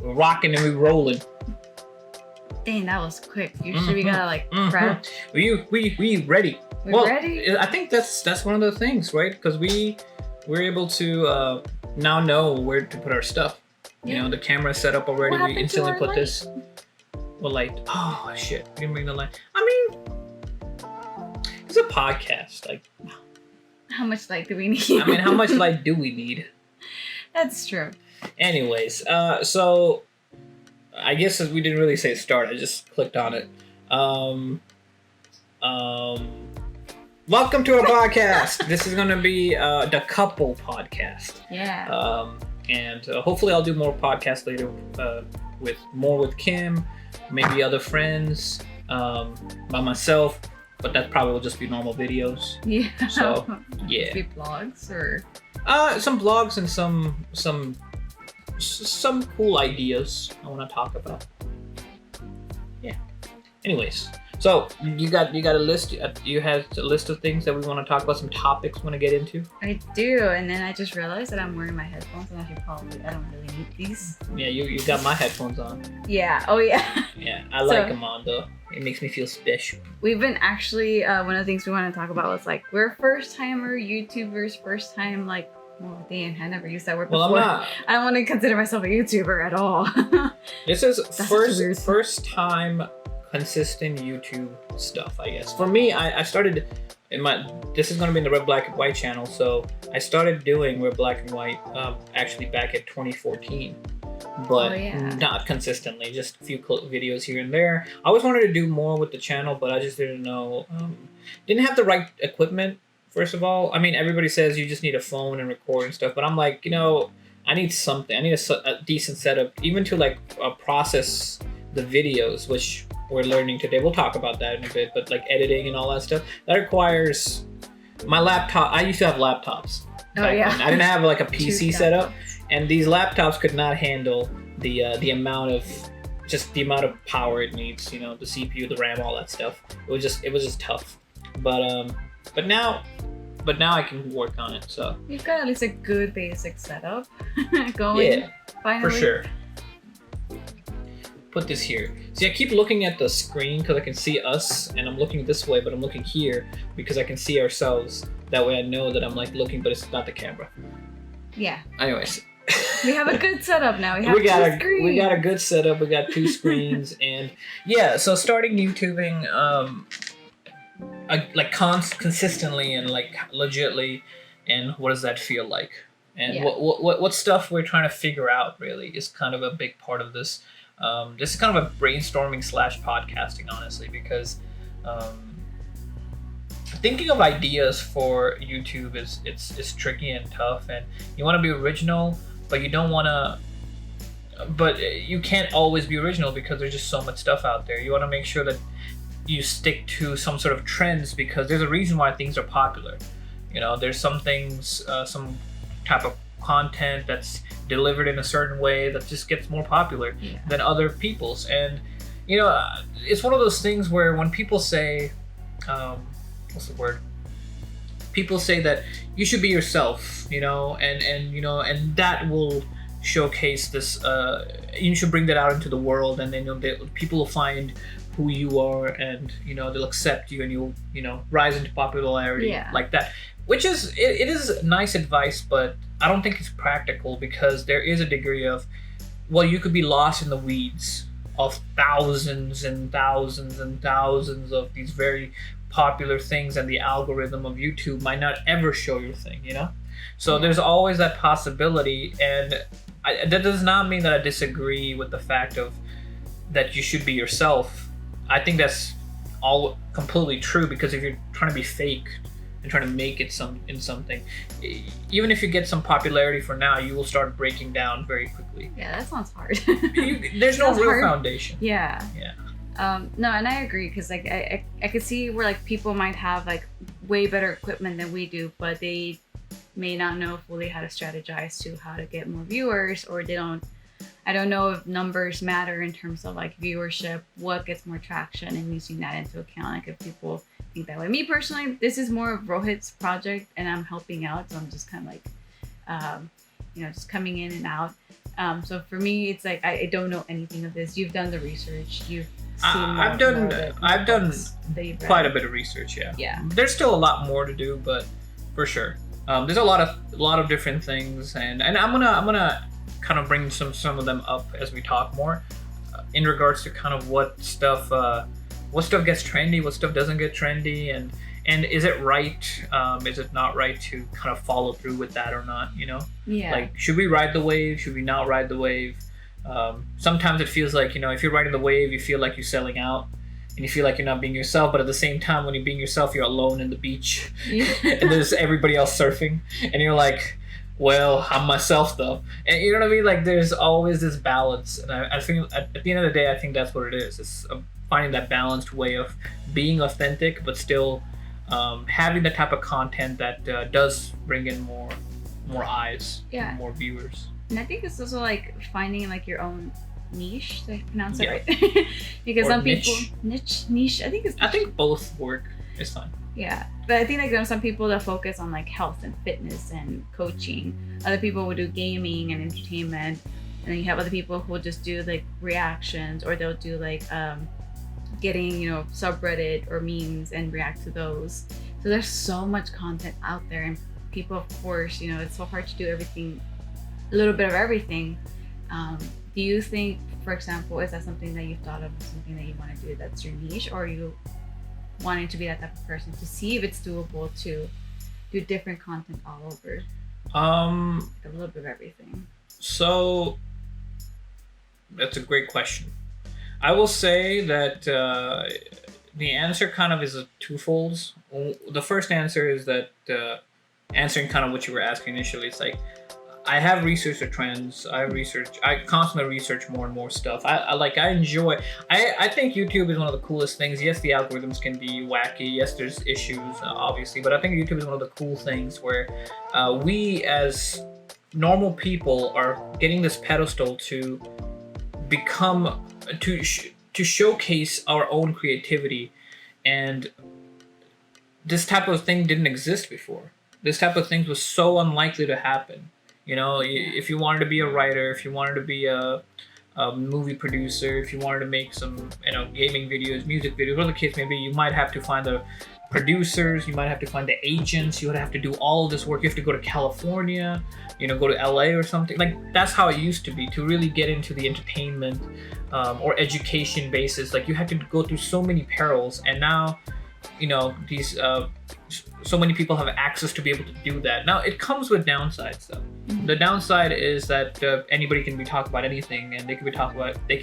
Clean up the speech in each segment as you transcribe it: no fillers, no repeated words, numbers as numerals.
We're rocking and we're rolling. Dang, that was quick. Usually we gotta like prep. We ready. We're ready? I think that's one of the things, right? Because we're able to now know where to put our stuff. You know, the camera is set up already. We instantly put this. What light? Oh shit! We didn't bring the light. I mean, it's a podcast. Like, how much light do we need? I mean, how much light do we need? That's true. Anyways, so I guess we didn't really say start. I just clicked on it. Welcome to our podcast. This is gonna be the couple podcast. Yeah. And hopefully I'll do more podcasts later with Kim, maybe other friends, by myself. But that probably will just be normal videos. Yeah. So yeah. Be blogs or. Some blogs and some cool ideas I want to talk about. Yeah. Anyways, so you got a list. You had a list of things that we want to talk about. Some topics we want to get into. I do, and then I just realized that I'm wearing my headphones, and I don't really need these. Yeah, you got my headphones on. Yeah. Oh yeah. Yeah, I like them on though. It makes me feel special. We've been actually one of the things we want to talk about was like we're first timer YouTubers, first time like. Well, Dan, I never used that word before. Well, I'm not. I don't want to consider myself a YouTuber at all. This is first time consistent YouTube stuff, I guess. For me, I started this is going to be in the Red, Black, and White channel, so I started doing Red, Black, and White actually back at 2014. But not consistently, just a few videos here and there. I always wanted to do more with the channel, but I just didn't know, didn't have the right equipment. First of all, I mean, everybody says you just need a phone and record and stuff, but I'm like, I need something. I need a decent setup, even to like process the videos, which we're learning today. We'll talk about that in a bit, but like editing and all that stuff, that requires my laptop. I used to have laptops. Oh yeah. I didn't have like a PC setup, and these laptops could not handle the amount of power it needs. The CPU, the RAM, all that stuff. It was just tough. But now I can work on it. So you've got at least a good basic setup going. Yeah, finally. for sure. Put this here. See, I keep looking at the screen because I can see us, and I'm looking this way, but I'm looking here because I can see ourselves. That way I know that I'm like looking, but it's not the camera. Yeah. Anyways. We have a good setup now. We got a good setup. We got 2 screens, and yeah. So starting YouTubing, like consistently and like legitly, and what does that feel like? And what stuff we're trying to figure out really is kind of a big part of this. This is kind of a brainstorming / podcasting, honestly, because thinking of ideas for YouTube is tricky and tough, and you want to be original, but you don't want to. But you can't always be original because there's just so much stuff out there. You want to make sure that you stick to some sort of trends because there's a reason why things are popular. There's some things, some type of content that's delivered in a certain way that just gets more popular than other people's. And, it's one of those things where when people say, what's the word? People say that you should be yourself, and that will showcase this, you should bring that out into the world, and then people will find who you are, and they'll accept you, and you'll rise into popularity like that, which is it is nice advice, but I don't think it's practical because there is a degree of, well, you could be lost in the weeds of thousands and thousands and thousands of these very popular things, and the algorithm of YouTube might not ever show your thing, so there's always that possibility. And that does not mean that I disagree with the fact of that you should be yourself. I think that's all completely true, because if you're trying to be fake and trying to make it in something, even if you get some popularity for now, you will start breaking down very quickly. Yeah, that sounds hard. There's no real foundation. Yeah. Yeah. No, and I agree, because like I could see where like people might have like way better equipment than we do, but they may not know fully how to strategize to how to get more viewers, or I don't know if numbers matter in terms of like viewership, what gets more traction, and using that into account. Like if people think that way. Me personally, this is more of Rohit's project, and I'm helping out, so I'm just kind of like, just coming in and out. So for me, it's like I don't know anything of this. You've done the research. You've seen I've done quite a bit of research. Yeah. Yeah. There's still a lot more to do, but for sure, there's a lot of different things, and I'm gonna kind of bring some of them up as we talk more, in regards to kind of what stuff gets trendy, what stuff doesn't get trendy, and is it right, is it not right to kind of follow through with that or not, you know? Yeah. Like, should we ride the wave? Should we not ride the wave? Sometimes it feels like, you know, if you're riding the wave, you feel like you're selling out, and you feel like you're not being yourself, but at the same time, when you're being yourself, you're alone in the beach, and there's everybody else surfing, and you're like, well, I'm myself though. And you know what I mean? Like, there's always this balance, and I think at the end of the day, I think that's what it is. It's finding that balanced way of being authentic, but still having the type of content that does bring in more eyes, yeah, more viewers. And I think it's also like finding like your own niche. Did I pronounce it right? Because or some niche. people niche. I think both work. It's fine. Yeah, but I think like some people that focus on like health and fitness and coaching. Other people will do gaming and entertainment, and then you have other people who will just do like reactions, or they'll do like getting, you know, subreddit or memes and react to those. So there's so much content out there, and people, of course, you know, it's so hard to do everything, a little bit of everything. Do you think, for example, is that something that you've thought of, something that you want to do that's your niche, or are you wanting to be that type of person to see if it's doable to do different content all over? Like a little bit of everything. So that's a great question. I will say that the answer kind of is a twofold. The first answer is that answering kind of what you were asking initially. It's like, I have researched the trends. I constantly research more and more stuff. I think YouTube is one of the coolest things. Yes, the algorithms can be wacky. Yes, there's issues, obviously, but I think YouTube is one of the cool things where we as normal people are getting this pedestal to become, to showcase our own creativity, and this type of thing didn't exist before. This type of thing was so unlikely to happen. You know, if you wanted to be a writer, if you wanted to be a movie producer, if you wanted to make some, you know, gaming videos, music videos, whatever the case may be, you might have to find the producers, you might have to find the agents, you would have to do all of this work. You have to go to California, you know, go to LA or something. Like, that's how it used to be to really get into the entertainment or education basis. Like, you had to go through so many perils, and now, you know, these so many people have access to be able to do that. Now, it comes with downsides though. The downside is that anybody can be talk about anything, and they can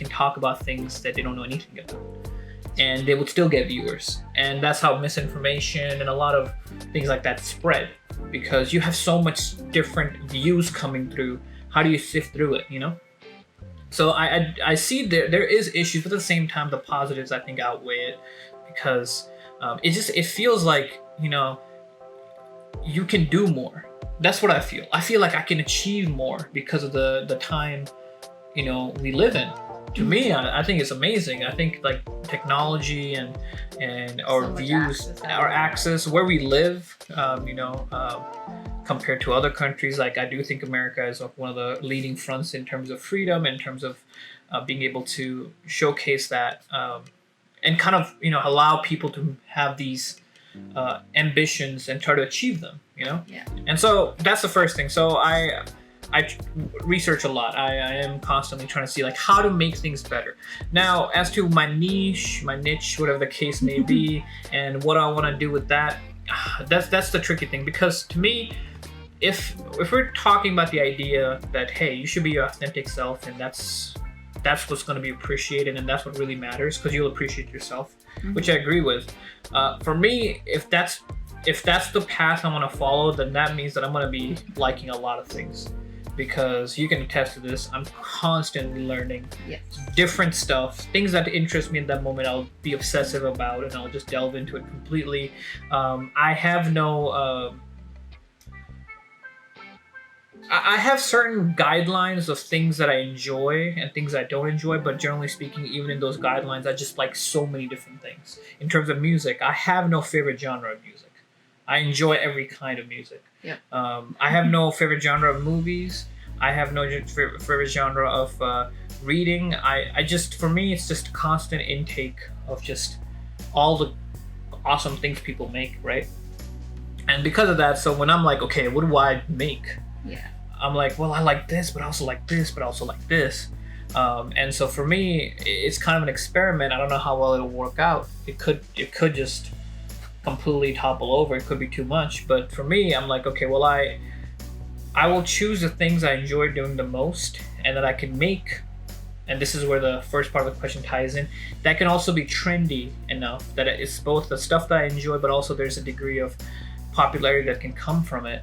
talk about things that they don't know anything about, and they would still get viewers. And that's how misinformation and a lot of things like that spread, because you have so much different views coming through. How do you sift through it, you know? So I see there is issues, but at the same time, the positives I think outweigh it, because it feels like, you know, you can do more. That's what I feel. I feel like I can achieve more because of the time, you know, we live in. To me, I think it's amazing. I think like technology and our so views, our access, where we live, you know, compared to other countries. Like, I do think America is one of the leading fronts in terms of freedom, in terms of being able to showcase that, and kind of, you know, allow people to have these ambitions and try to achieve them, you know? Yeah. And so that's the first thing. So I research a lot. I am constantly trying to see like how to make things better. Now, as to my niche, whatever the case may be, and what I want to do with that, that's the tricky thing, because to me, if we're talking about the idea that, hey, you should be your authentic self, and that's what's going to be appreciated, and that's what really matters, because you'll appreciate yourself, which I agree with. For me, if that's the path I want to follow, then that means that I'm going to be liking a lot of things, because you can attest to this. I'm constantly learning different stuff, things that interest me in that moment. I'll be obsessive about, and I'll just delve into it completely. I have no. I have certain guidelines of things that I enjoy and things I don't enjoy, but generally speaking, even in those guidelines, I just like so many different things. In terms of music, I have no favorite genre of music. I enjoy every kind of music. Yep. I have no favorite genre of movies, I have no favorite genre of reading. I just, for me, it's just constant intake of just all the awesome things people make, right? And because of that, so when I'm like, okay, what do I make? Yeah. I'm like, well, I like this, but I also like this, but I also like this. And so for me, it's kind of an experiment. I don't know how well it'll work out. It could just completely topple over. It could be too much. But for me, I'm like, okay, well, I will choose the things I enjoy doing the most and that I can make. And this is where the first part of the question ties in. That can also be trendy enough that it's both the stuff that I enjoy, but also there's a degree of popularity that can come from it.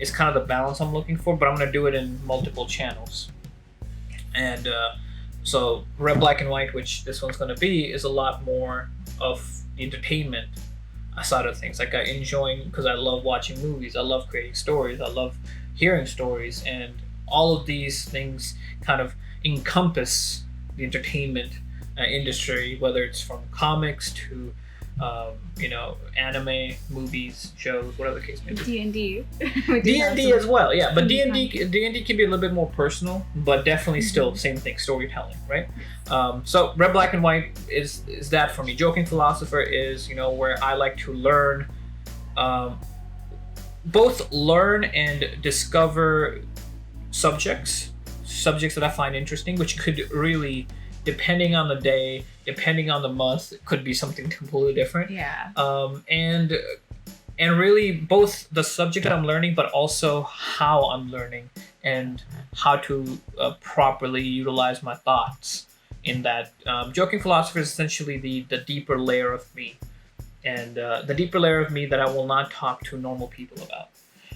It's kind of the balance I'm looking for, but I'm going to do it in multiple channels. And so Red, Black, and White, which this one's going to be, is a lot more of the entertainment side of things. Like I enjoying, because I love watching movies, I love creating stories, I love hearing stories, and all of these things kind of encompass the entertainment industry, whether it's from comics to anime, movies, shows, whatever the case may be. D&D. D&D as well, yeah. But D&D can be a little bit more personal, but definitely still same thing, storytelling, right? So Red, Black, and White is that for me. Joking Philosopher is where I like to learn, both learn and discover subjects that I find interesting, which could really, depending on the day, depending on the month, it could be something completely different. Yeah. And really both the subject that I'm learning, but also how I'm learning and how to properly utilize my thoughts in that. Joking Philosopher is essentially the deeper layer of me, and the deeper layer of me that I will not talk to normal people about.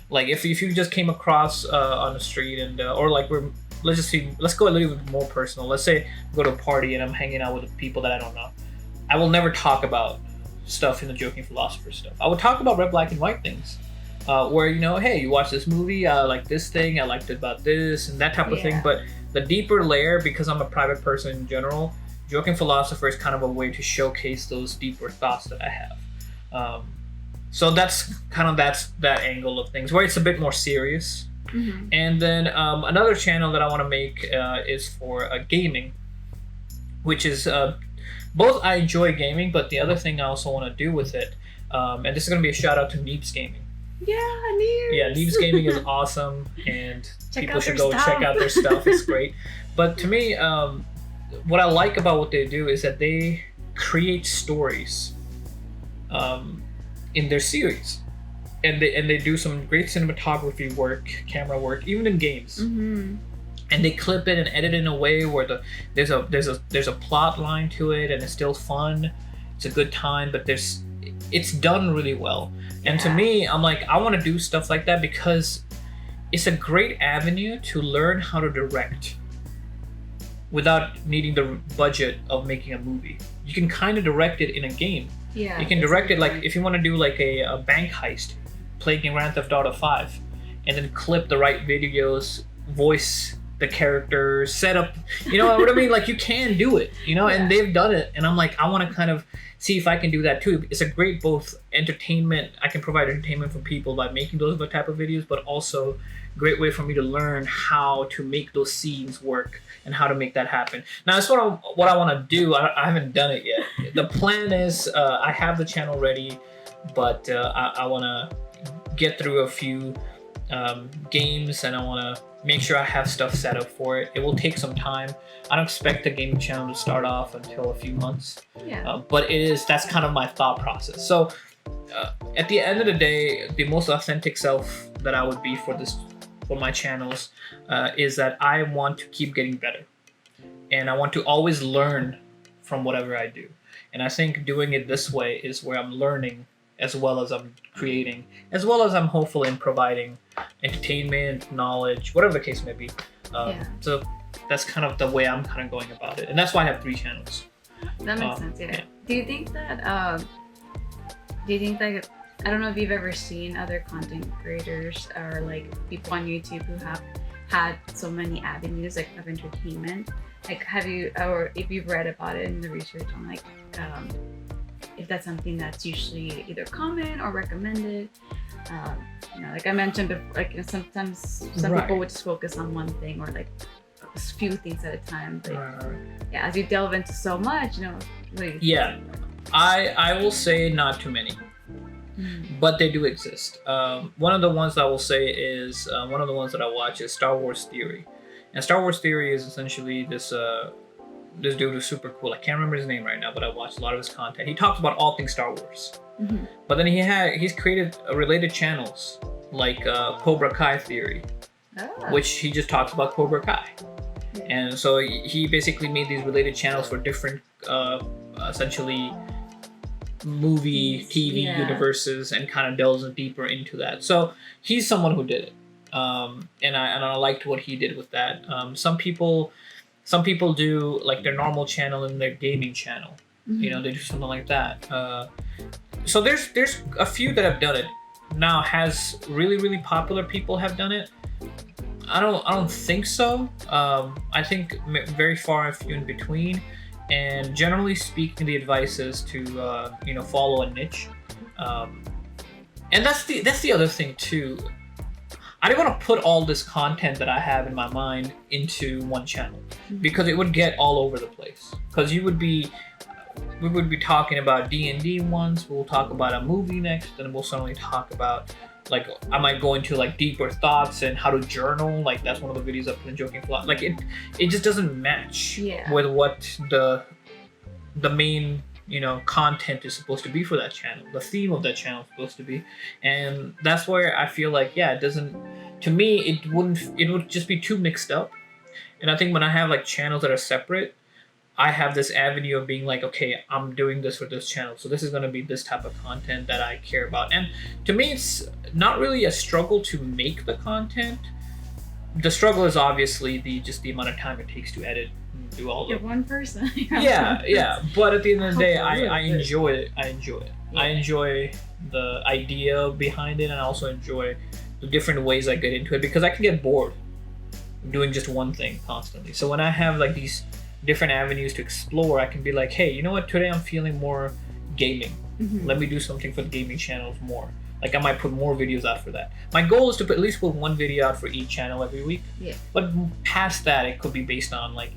Like if you just came across on the street and or like let's go a little bit more personal. Let's say I go to a party and I'm hanging out with people that I don't know. I will never talk about stuff in the Joking Philosopher stuff. I would talk about Red, Black, and White things, where hey, you watch this movie, I like this thing, I liked it about this, and that type of thing. But the deeper layer, because I'm a private person in general, Joking Philosopher is kind of a way to showcase those deeper thoughts that I have. So that's that angle of things, where it's a bit more serious. Mm-hmm. And then another channel that I want to make is for gaming, which is both I enjoy gaming, but the other thing I also want to do with it, and this is going to be a shout out to NeebsGaming. Yeah, Neebs. Yeah, NeebsGaming is awesome, and people should go check out their stuff. It's great. But to me, what I like about what they do is that they create stories in their series. And they do some great cinematography work, camera work, even in games. Mm-hmm. And they clip it and edit it in a way where there's a plot line to it, and it's still fun. It's a good time, but it's done really well. And to me, I'm like, I want to do stuff like that because it's a great avenue to learn how to direct without needing the budget of making a movie. You can kind of direct it in a game. Yeah. You can direct it like if you want to do like a bank heist, playing Grand Theft Auto 5, and then clip the right videos, voice the characters, set up, you know what I mean? Like you can do it, and they've done it. And I'm like, I want to kind of see if I can do that too. It's a great both entertainment. I can provide entertainment for people by making those type of videos, but also great way for me to learn how to make those scenes work and how to make that happen. Now, that's what I want to do. I haven't done it yet. The plan is I have the channel ready, but I want to get through a few games, and I want to make sure I have stuff set up for it. It will take some time. I don't expect the gaming channel to start off until a few months. Yeah. But that's kind of my thought process. So at the end of the day, the most authentic self that I would be for my channels is that I want to keep getting better. And I want to always learn from whatever I do. And I think doing it this way is where I'm learning as well as I'm creating, as well as I'm hopefully providing entertainment, knowledge, whatever the case may be. So that's kind of the way I'm kind of going about it. And that's why I have 3 channels. That makes sense, yeah. Do you think that, I don't know if you've ever seen other content creators or like people on YouTube who have had so many avenues like of entertainment. Like or if you've read about it in the research on like, if that's something that's usually either common or recommended, Like I mentioned before, like sometimes some Right. people would just focus on one thing or like a few things at a time. But Right. yeah, as you delve into so much, what do you Yeah, think? I will say not too many, but they do exist. One of the ones that I will say is one of the ones that I watch is StarWars Theory, and StarWars Theory is essentially this dude who's super cool. I can't remember his name right now, but I watched a lot of his content. He talks about all things Star Wars, but then he's created related channels like Cobra Kai Theory, which he just talks about Cobra Kai. And so he basically made these related channels for different, essentially, movie, TV universes, and kind of delves deeper into that. So he's someone who did it, and I liked what he did with that. Some people do like their normal channel and their gaming channel. They do something like that. So there's a few that have done it. Now, has really popular people have done it? I don't think so. I think very far and few in between. And generally speaking, the advice is to follow a niche. And that's the other thing too. I didn't want to put all this content that I have in my mind into one channel because it would get all over the place. Because we would be talking about D&D once, we'll talk about a movie next, then we'll suddenly talk about, like, I might go into like deeper thoughts and how to journal. Like that's one of the videos I put in Joking Philosophy. Like it just doesn't match with what the main content is supposed to be for that channel. The theme of that channel is supposed to be, and that's where I feel like it doesn't. To me, it would just be too mixed up. And I think when I have like channels that are separate, I have this avenue of being like, okay, I'm doing this for this channel, so this is going to be this type of content that I care about. And to me, it's not really a struggle to make the content. The struggle is obviously the amount of time it takes to edit and do all You're one person. Yeah. But at the end of the day, Hopefully I enjoy it. I enjoy the idea behind it, and I also enjoy the different ways I get into it because I can get bored doing just one thing constantly. So when I have like these different avenues to explore, I can be like, hey, you know what, today I'm feeling more gaming. Let me do something for the gaming channels more. Like I might put more videos out for that. My goal is to at least put one video out for each channel every week. But past that, it could be based on like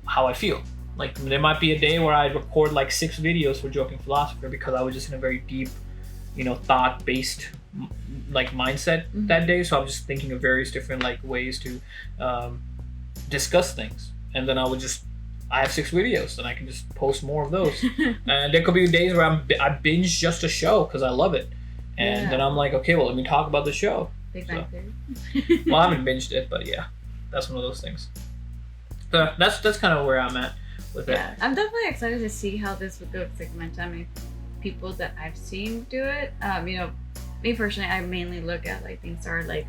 how I feel. Like there might be a day where I record like 6 videos for Joking Philosopher because I was just in a very deep thought based like mindset that day. So I'm just thinking of various different like ways to discuss things. And then I have 6 videos, then I can just post more of those. And there could be days where I binge just a show because I love it. And then I'm like, okay, well, let me talk about the show. Big Bang Theory. Well, I haven't binged it, but yeah, that's one of those things. So that's kind of where I'm at with it. Yeah, I'm definitely excited to see how this would go. Like I mentioned, I mean, people that I've seen do it. Me personally, I mainly look at like things that are like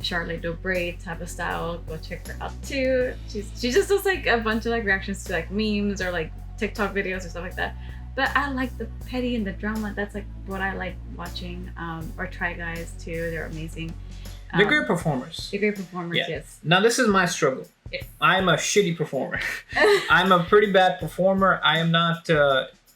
CharlotteDobre type of style. Go check her out too. She just does like a bunch of like reactions to like memes or like TikTok videos or stuff like that. But I like the petty and the drama. That's like what I like watching. Or Try Guys too. They're amazing. They're great performers. They're great performers. Yeah. Yes. Now this is my struggle. Yes. I'm a shitty performer. I'm a pretty bad performer. I am not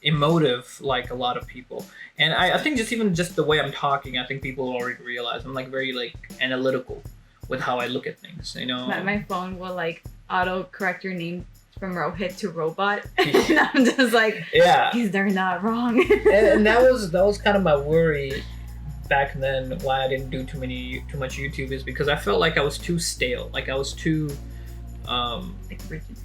emotive like a lot of people. And I think just the way I'm talking, I think people already realize I'm like very like analytical with how I look at things. My phone will like auto correct your name from Rohit to Robot, and I'm just like, they're not wrong. and that was kind of my worry back then. Why I didn't do too much YouTube is because I felt like I was too stale. Like I was too like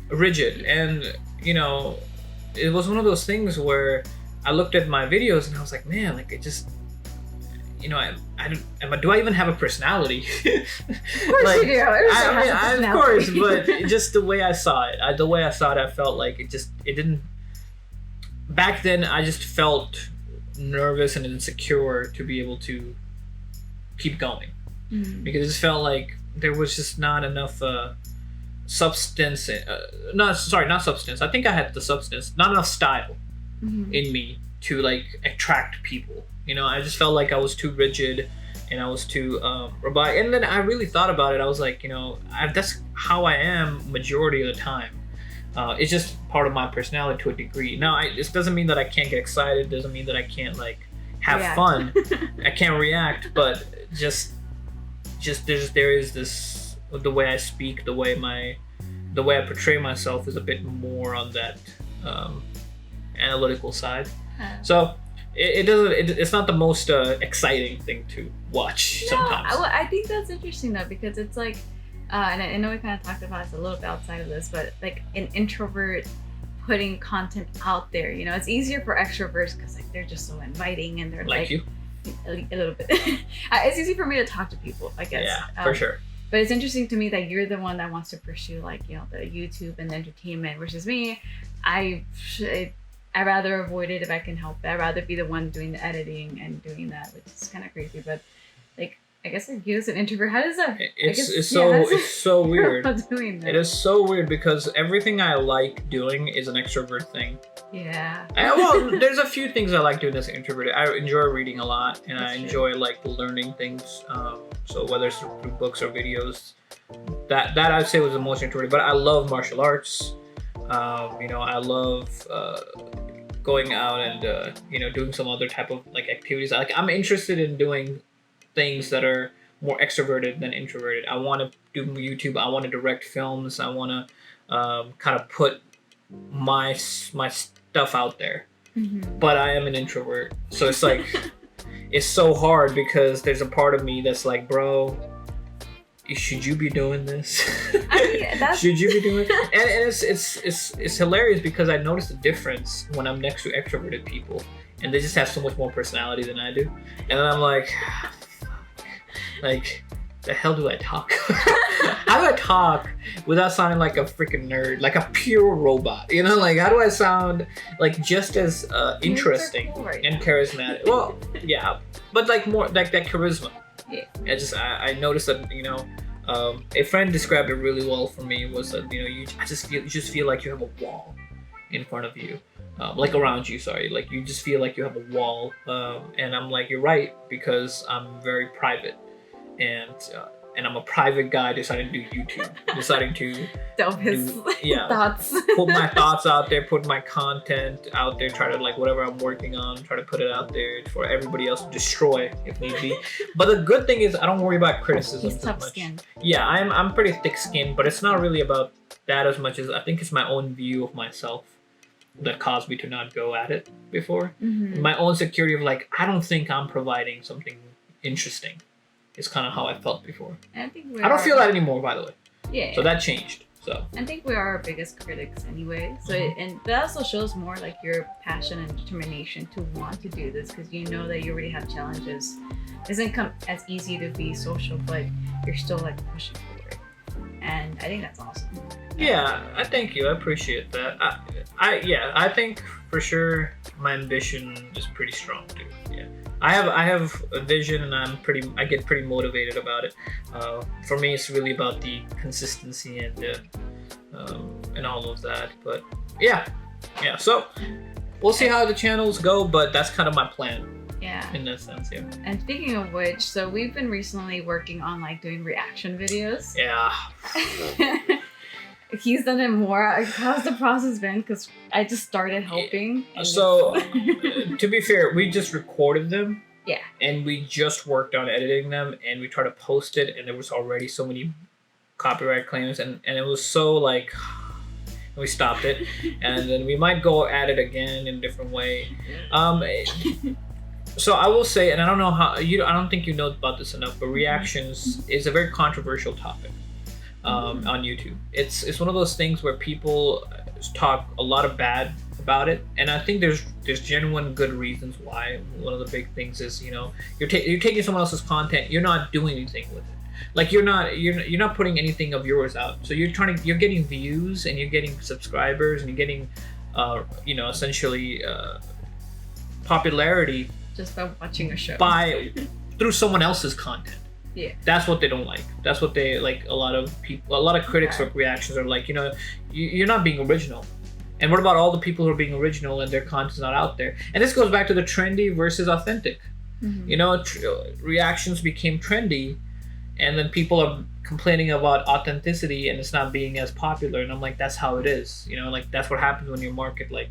rigid, and it was one of those things where I looked at my videos and I was like, man, like it just, do I even have a personality? Of course like, you do. Of course, but just the way I saw it, I felt like it didn't. Back then, I just felt nervous and insecure to be able to keep going because it just felt like there was just not enough substance. Not substance. I think I had the substance, not enough style in me to like attract people. I just felt like I was too rigid and I was too robotic. And then I really thought about it. I was like, that's how I am majority of the time. It's just part of my personality to a degree. Now, this doesn't mean that I can't get excited. Doesn't mean that I can't like have fun. I can't react, but just there is this, the way I speak, the way I portray myself is a bit more on that analytical side. So it's not the most exciting thing to watch sometimes. I think that's interesting though, because it's like, and I know we kind of talked about this a little bit outside of this, but like an introvert putting content out there, you know, it's easier for extroverts because like they're just so inviting and they're like you a little bit. It's easy for me to talk to people, I guess. Yeah, for sure. But it's interesting to me that you're the one that wants to pursue like, you know, the YouTube and the entertainment, versus me. I rather avoid it if I can help it. I'd rather be the one doing the editing and doing that, which is kind of crazy. But like, I guess like you as an introvert, how does that? It's so weird. Doing that? It is so weird because everything I like doing is an extrovert thing. Yeah. Well, there's a few things I like doing as an introvert. I enjoy reading a lot, and I enjoy like learning things. So whether it's through books or videos, that I'd say was the most introverted. But I love martial arts. You know, I love going out and you know, doing some other type of like activities. Like I'm interested in doing things that are more extroverted than introverted. I want to do YouTube. I want to direct films. I want to kind of put my stuff out there. But I am an introvert, so it's like it's so hard because there's a part of me that's like, bro, should you be doing this? I mean, should you be doing it? And it's hilarious because I notice the difference when I'm next to extroverted people, and they just have so much more personality than I do, and then I'm like, the hell do I talk? How do I talk without sounding like a freaking nerd, like a pure robot? You know, like how do I sound like just as interesting and charismatic? Well, yeah, but like more like that charisma. Yeah. I noticed that, you know, a friend described it really well for me. Was that, you know, you just feel like you have a wall in front of you, like around you. Sorry, like you just feel like you have a wall. And I'm like, you're right, because I'm very private. And I'm a private guy deciding to do YouTube, deciding to dump his thoughts, put my thoughts out there, put my content out there, try to like whatever I'm working on, try to put it out there for everybody else to destroy if need be. But the good thing is I don't worry about criticism as much. Tough-skinned. Yeah, I'm pretty thick-skinned, but it's not really about that as much as I think it's my own view of myself that caused me to not go at it before. My own security of like, I don't think I'm providing something interesting. Is kind of how I felt before. I don't feel that anymore, by the way. Yeah. So that changed. So I think we are our biggest critics anyway. So and that also shows more like your passion and determination to want to do this, because you know that you already have challenges. It doesn't come as easy to be social, but you're still like pushing forward. And I think that's awesome. Yeah, I thank you. I appreciate that. I think for sure my ambition is pretty strong too. Yeah. I have a vision, and I get pretty motivated about it. For me, it's really about the consistency and all of that. But yeah. So we'll see how the channels go, but that's kind of my plan. Yeah. In that sense, yeah. And speaking of which, so we've been recently working on like doing reaction videos. Yeah. He's done it more. How's the process been? Because I just started helping. So, to be fair, we just recorded them. Yeah. And we just worked on editing them, and we tried to post it, and there was already so many copyright claims, and it was so like, we stopped it, and then we might go at it again in a different way. So I will say, and I don't know how I don't think you know about this enough, but reactions is a very controversial topic. On YouTube, it's one of those things where people talk a lot of bad about it, and I think there's genuine good reasons why. One of the big things is, you know, you're taking someone else's content, you're not doing anything with it. Like you're not putting anything of yours out, so you're getting views and you're getting subscribers and you're getting you know, essentially popularity just by watching a show through someone else's content. Yeah. That's what they don't like. That's what they like. A lot of critics of reactions are like, you know, you're not being original. And what about all the people who are being original and their content's not out there? And this goes back to the trendy versus authentic. You know, reactions became trendy, and then people are complaining about authenticity and it's not being as popular. And I'm like, that's how it is. You know, like that's what happens when you market like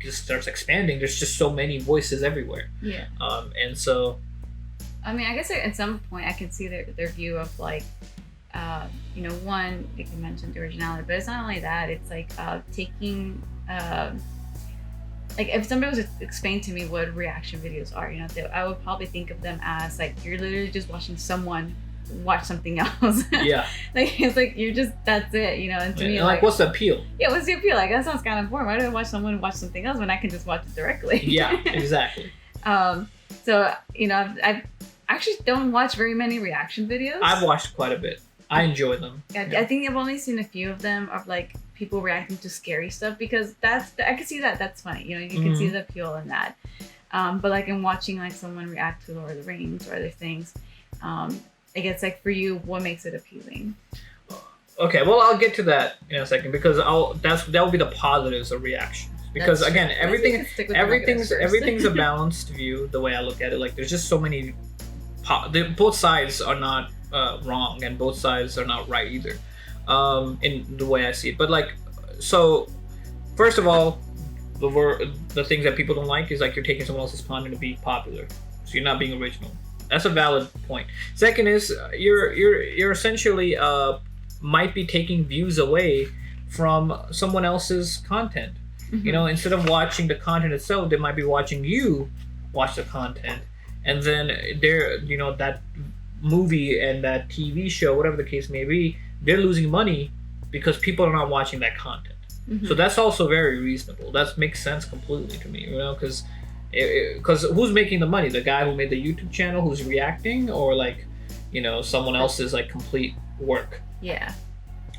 just starts expanding, there's just so many voices everywhere. Yeah. And so, I mean, I guess at some point I can see their view of like, you know, one, like you mentioned, the originality, but it's not only that. It's like taking, like if somebody was to explain to me what reaction videos are, you know, I would probably think of them as like you're literally just watching someone watch something else. Yeah. Like it's like you're just, that's it, you know. And to me, like what's the appeal? Yeah, what's the appeal? Like that sounds kind of boring. Why do I watch someone watch something else when I can just watch it directly? Yeah, exactly. So you know, I actually don't watch very many reaction videos. I've watched quite a bit. I enjoy them. Yeah, I think I've only seen a few of them of like people reacting to scary stuff, because I can see that that's funny. You know, you can see the appeal in that. But like in watching like someone react to Lord of the Rings or other things, I guess like for you, what makes it appealing? Okay, well I'll get to that in a second, because that will be the positives of reactions. Because again, everything's a balanced view. The way I look at it, like there's just so many. Both sides are not wrong, and both sides are not right either. In the way I see it, but like, so first of all, the things that people don't like is like you're taking someone else's content to be popular, so you're not being original. That's a valid point. Second is you're essentially might be taking views away from someone else's content. You know, instead of watching the content itself, they might be watching you watch the content, and then they're, you know, that movie and that TV show, whatever the case may be, they're losing money because people are not watching that content. So that's also very reasonable. That makes sense completely to me, you know, because who's making the money? The guy who made the YouTube channel who's reacting, or like, you know, someone else's like complete work. Yeah.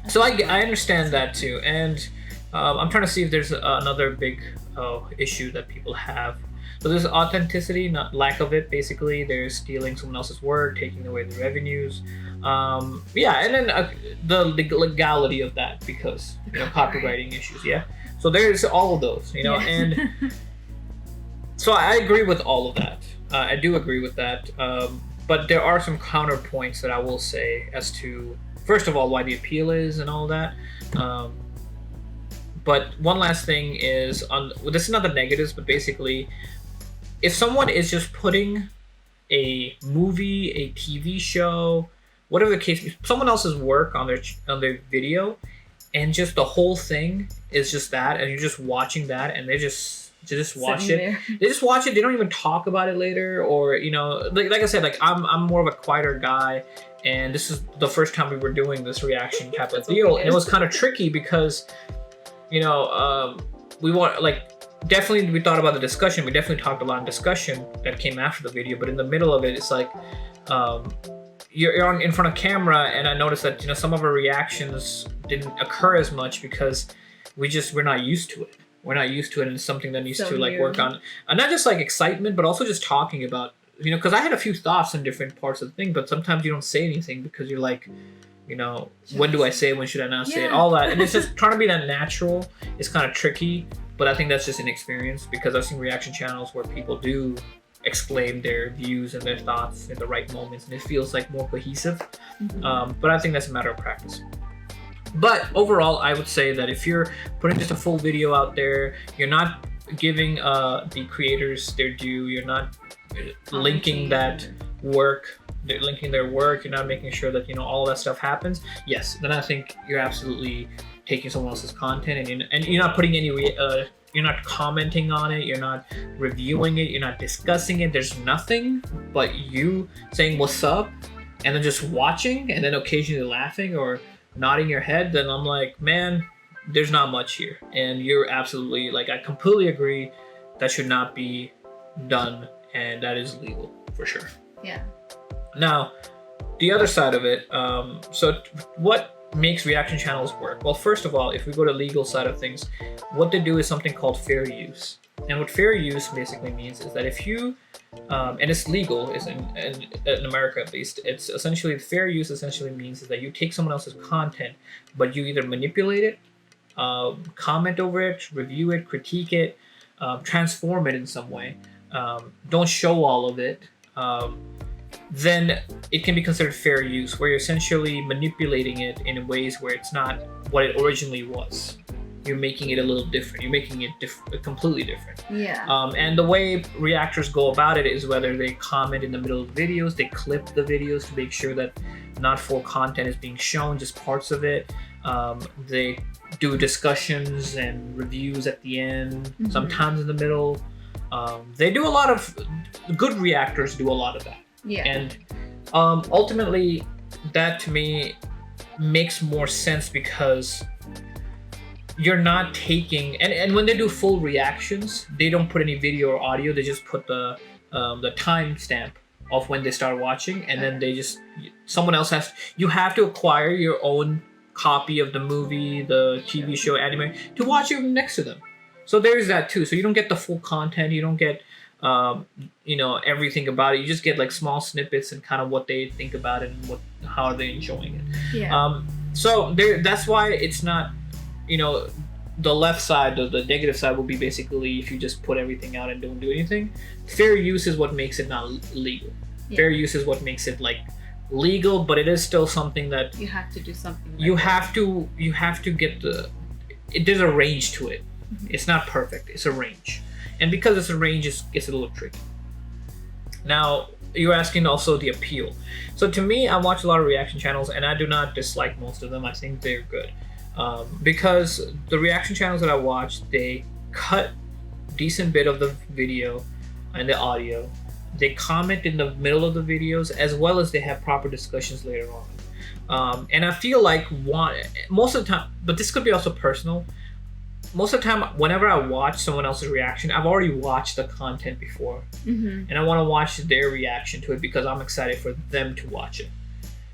So I understand that too, and I'm trying to see if there's another big issue that people have. So there's authenticity, not lack of it. Basically, they're stealing someone else's work, taking away the revenues. Yeah, and then the legality of that, because, you know, copywriting issues. Yeah, so there's all of those, you know, and so I agree with all of that. I do agree with that. But there are some counterpoints that I will say as to, first of all, why the appeal is and all that. But one last thing is, this is not the negatives, but basically, if someone is just putting a movie, a TV show, whatever the case, someone else's work on their video, and just the whole thing is just that, and you're just watching that, and they just watch it. There. They just watch it. They don't even talk about it later, or, you know, like I said, like I'm more of a quieter guy, and this is the first time we were doing this reaction type of deal, and it was kind of tricky because, you know, we want, like, definitely we thought about the discussion. We definitely talked a lot of discussion that came after the video, but in the middle of it, it's like you're in front of camera, and I noticed that, you know, some of our reactions didn't occur as much because we're not used to it. We're not used to it, and it's something that needs to like work on, and not just like excitement, but also just talking about, you know, because I had a few thoughts on different parts of the thing, but sometimes you don't say anything because you're like, you know, when do I say it, when should I not say it, all that, and it's just trying to be that natural. It's kind of tricky. But I think that's just inexperience, because I've seen reaction channels where people do explain their views and their thoughts in the right moments, and it feels like more cohesive. But I think that's a matter of practice. But overall, I would say that if you're putting just a full video out there, you're not giving the creators their due, you're not linking that work, linking their work, you're not making sure that, you know, all of that stuff happens, yes, then I think you're absolutely taking someone else's content, and you're not putting any you're not commenting on it, you're not reviewing it, you're not discussing it. There's nothing but you saying what's up, and then just watching, and then occasionally laughing or nodding your head. Then I'm like, man, there's not much here. And you're absolutely, like, I completely agree, that should not be done, and that is illegal for sure. Yeah. Now, the other side of it, so what makes reaction channels work? Well, first of all, if we go to legal side of things, what they do is something called fair use. And what fair use basically means is that if you, and it's legal, is in America at least, it's essentially, fair use essentially means is that you take someone else's content, but you either manipulate it, comment over it, review it, critique it, transform it in some way, don't show all of it, then it can be considered fair use, where you're essentially manipulating it in ways where it's not what it originally was. you're making it a little different. You're making it completely different. Yeah. And the way reactors go about it is whether they comment in the middle of videos, they clip the videos to make sure that not full content is being shown, just parts of it. They do discussions and reviews at the end, sometimes in the middle. They do a lot of good reactors do a lot of that. Yeah. And ultimately, that to me makes more sense because you're not taking and when they do full reactions, they don't put any video or audio. They just put the timestamp of when they start watching, and then they just someone else you have to acquire your own copy of the movie, the TV show, anime to watch it next to them. So there's that too. So you don't get the full content. You don't get everything about it. You just get like small snippets and kind of what they think about it and how are they enjoying it. Yeah. So that's why it's not, the left side, the negative side will be basically if you just put everything out and don't do anything. Fair use is what makes it not legal. Yeah. Fair use is what makes it like legal, but it is still something that you have to do something. You have to get there's a range to it. It's not perfect. It's a range. And because it's a range, it's a little tricky. Now, you're asking also the appeal. So to me, I watch a lot of reaction channels, and I do not dislike most of them. I think they're good. Because the reaction channels that I watch, they cut decent bit of the video and the audio. They comment in the middle of the videos, as well as they have proper discussions later on. And I feel like most of the time, but this could be also personal, most of the time, whenever I watch someone else's reaction, I've already watched the content before. And I want to watch their reaction to it because I'm excited for them to watch it.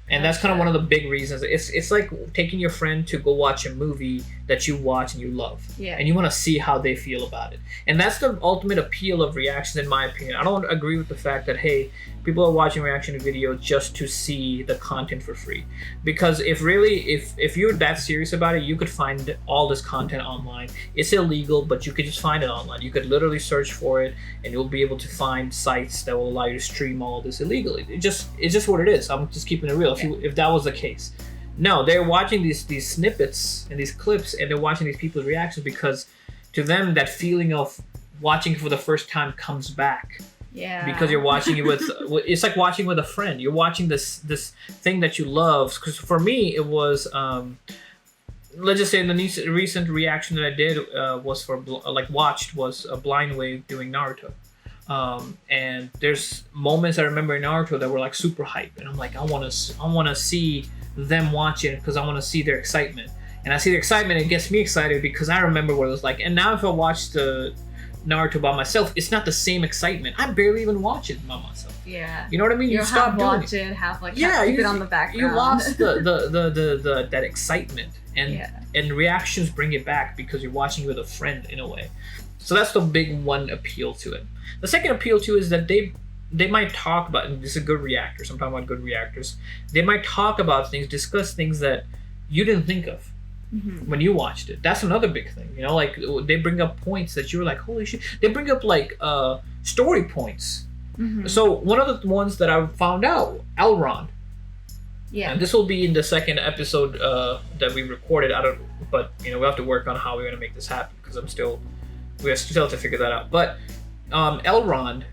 And that's kind of one of the big reasons. It's like taking your friend to go watch a movie that you watch and you love. Yeah. And you want to see how they feel about it. And that's the ultimate appeal of reactions, in my opinion. I don't agree with the fact that, hey, people are watching reaction videos just to see the content for free. Because if you're that serious about it, you could find all this content online. It's illegal, but you could just find it online. You could literally search for it, and you'll be able to find sites that will allow you to stream all this illegally. It's just what it is. I'm just keeping it real. If that was the case. No, they're watching these snippets and these clips, and they're watching these people's reactions because to them, that feeling of watching for the first time comes back. Yeah. Because you're watching it with, it's like watching with a friend. You're watching this thing that you love. Because for me, it was, let's just say the recent reaction that I did was was a Blind Wave doing Naruto. And there's moments I remember in Naruto that were like super hype, and I'm like, I want to see them watch it because I want to see their excitement. And I see their excitement, it gets me excited because I remember what it was like. And now if I watch the Naruto by myself, it's not the same excitement. I barely even watch it by myself. Yeah. You know what I mean? You stop doing watch it, have keep it on the background. You lost the that excitement, and reactions bring it back because you're watching with a friend in a way. So that's the big one appeal to it. The second appeal to it is that they might talk about, and this is good reactors, I'm talking about good reactors, they might talk about things, discuss things that you didn't think of when you watched it. That's another big thing, like they bring up points that you're like, holy shit. They bring up like story points. So one of the ones that I found out, Elrond. Yeah. And this will be in the second episode that we recorded. But we have to work on how we're gonna make this happen because we have still to figure that out. But Elrond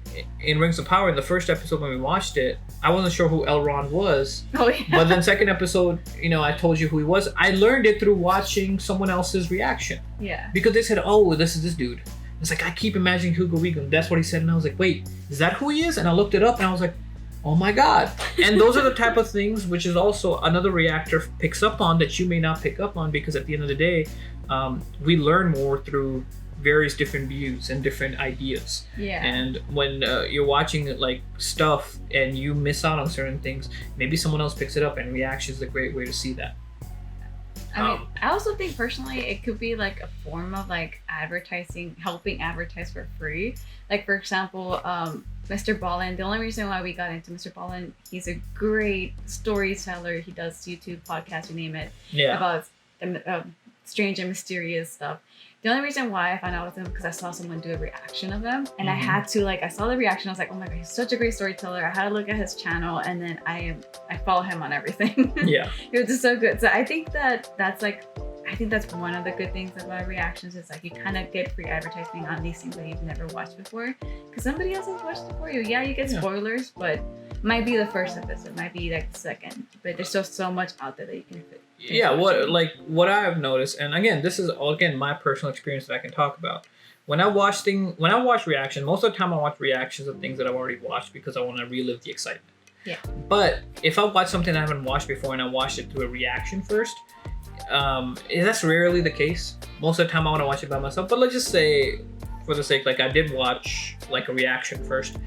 in Rings of Power, in the first episode when we watched it, I wasn't sure who Elrond was. Oh, yeah. But then second episode, I told you who he was. I learned it through watching someone else's reaction. Yeah. Because they said, oh, this is this dude. It's like, I keep imagining Hugo Weaving. That's what he said. And I was like, wait, is that who he is? And I looked it up and I was like, oh my God. And those are the type of things which is also another reactor picks up on that you may not pick up on, because at the end of the day, we learn more through various different views and different ideas. Yeah. And when you're watching like stuff and you miss out on certain things, maybe someone else picks it up, and reaction is a great way to see that. I mean, I also think personally it could be like a form of like advertising, helping advertise for free. Like for example, Mr. Ballen. The only reason why we got into Mr. Ballen, he's a great storyteller. He does YouTube podcasts, you name it, about strange and mysterious stuff. The only reason why I found out with him because I saw someone do a reaction of them, and I had to I saw the reaction. I was like, oh my God, he's such a great storyteller. I had to look at his channel, and then I follow him on everything. Yeah, it was just so good. So I think that's like I think that's one of the good things about reactions is like you kind of get free advertising on these things that you've never watched before because somebody else has watched it for you. Yeah, you get spoilers, but might be the first episode, might be like the second, but there's still so much out there that you can fit. Yeah, what I've noticed, and again, this is my personal experience that I can talk about. When I watch reaction, most of the time I watch reactions of things that I've already watched because I want to relive the excitement. Yeah. But if I watch something I haven't watched before and I watched it through a reaction first, that's rarely the case. Most of the time I want to watch it by myself. But let's just say, for the sake, like I did watch like a reaction first.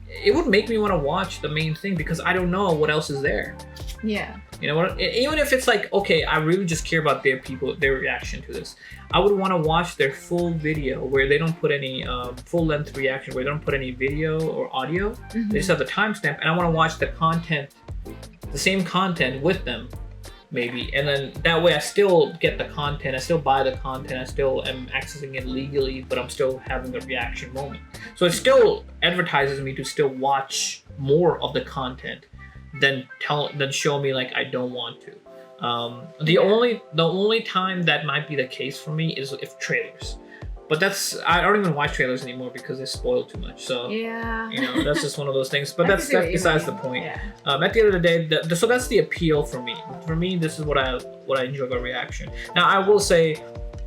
It would make me want to watch the main thing because I don't know what else is there. Yeah. You know what? Even if it's like, okay, I really just care about their reaction to this. I would want to watch their full video where they don't put any full-length reaction, where they don't put any video or audio. Mm-hmm. They just have the timestamp, and I want to watch the content, the same content with them, maybe. And then that way I still get the content, I still buy the content, I still am accessing it legally, but I'm still having a reaction moment. So it still advertises me to still watch more of the content than show me like I don't want to. The only time that might be the case for me is if trailers, but I don't even watch trailers anymore because they spoil too much. So yeah, you know, that's just one of those things. But that's besides the point. Yeah. At the end of the day, so that's the appeal for me. For me, this is what I enjoy about reaction. Now I will say,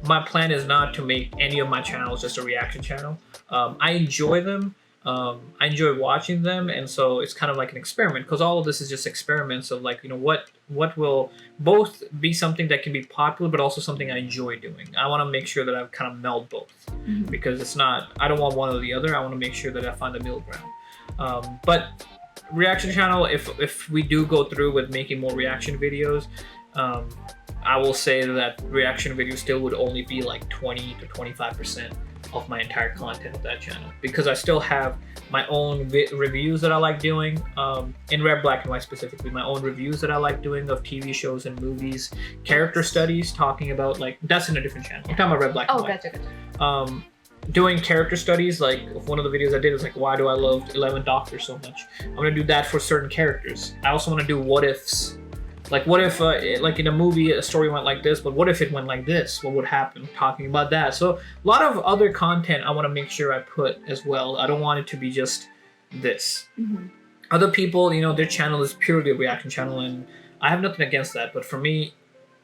my plan is not to make any of my channels just a reaction channel. I enjoy them. I enjoy watching them, and so it's kind of like an experiment because all of this is just experiments of like, you know, what will both be something that can be popular but also something I enjoy doing. I want to make sure that I kind of meld both because it's not, I don't want one or the other. I want to make sure that I find the middle ground. But reaction channel, if we do go through with making more reaction videos, I will say that reaction videos still would only be like 20 to 25% of my entire content of that channel because I still have my own reviews that I like doing, in red, black, and white specifically, my own reviews that I like doing of TV shows and movies, character studies, talking about like, that's in a different channel. I'm talking about red, black, and white. Gotcha. Doing character studies, like one of the videos I did was like, why do I love 11 Doctors so much? I'm gonna do that for certain characters. I also want to do what ifs. Like, what if, like in a movie, a story went like this, but what if it went like this? What would happen? Talking about that. So a lot of other content I want to make sure I put as well. I don't want it to be just this. Mm-hmm. Other people, you know, their channel is purely a reaction channel, and I have nothing against that. But for me,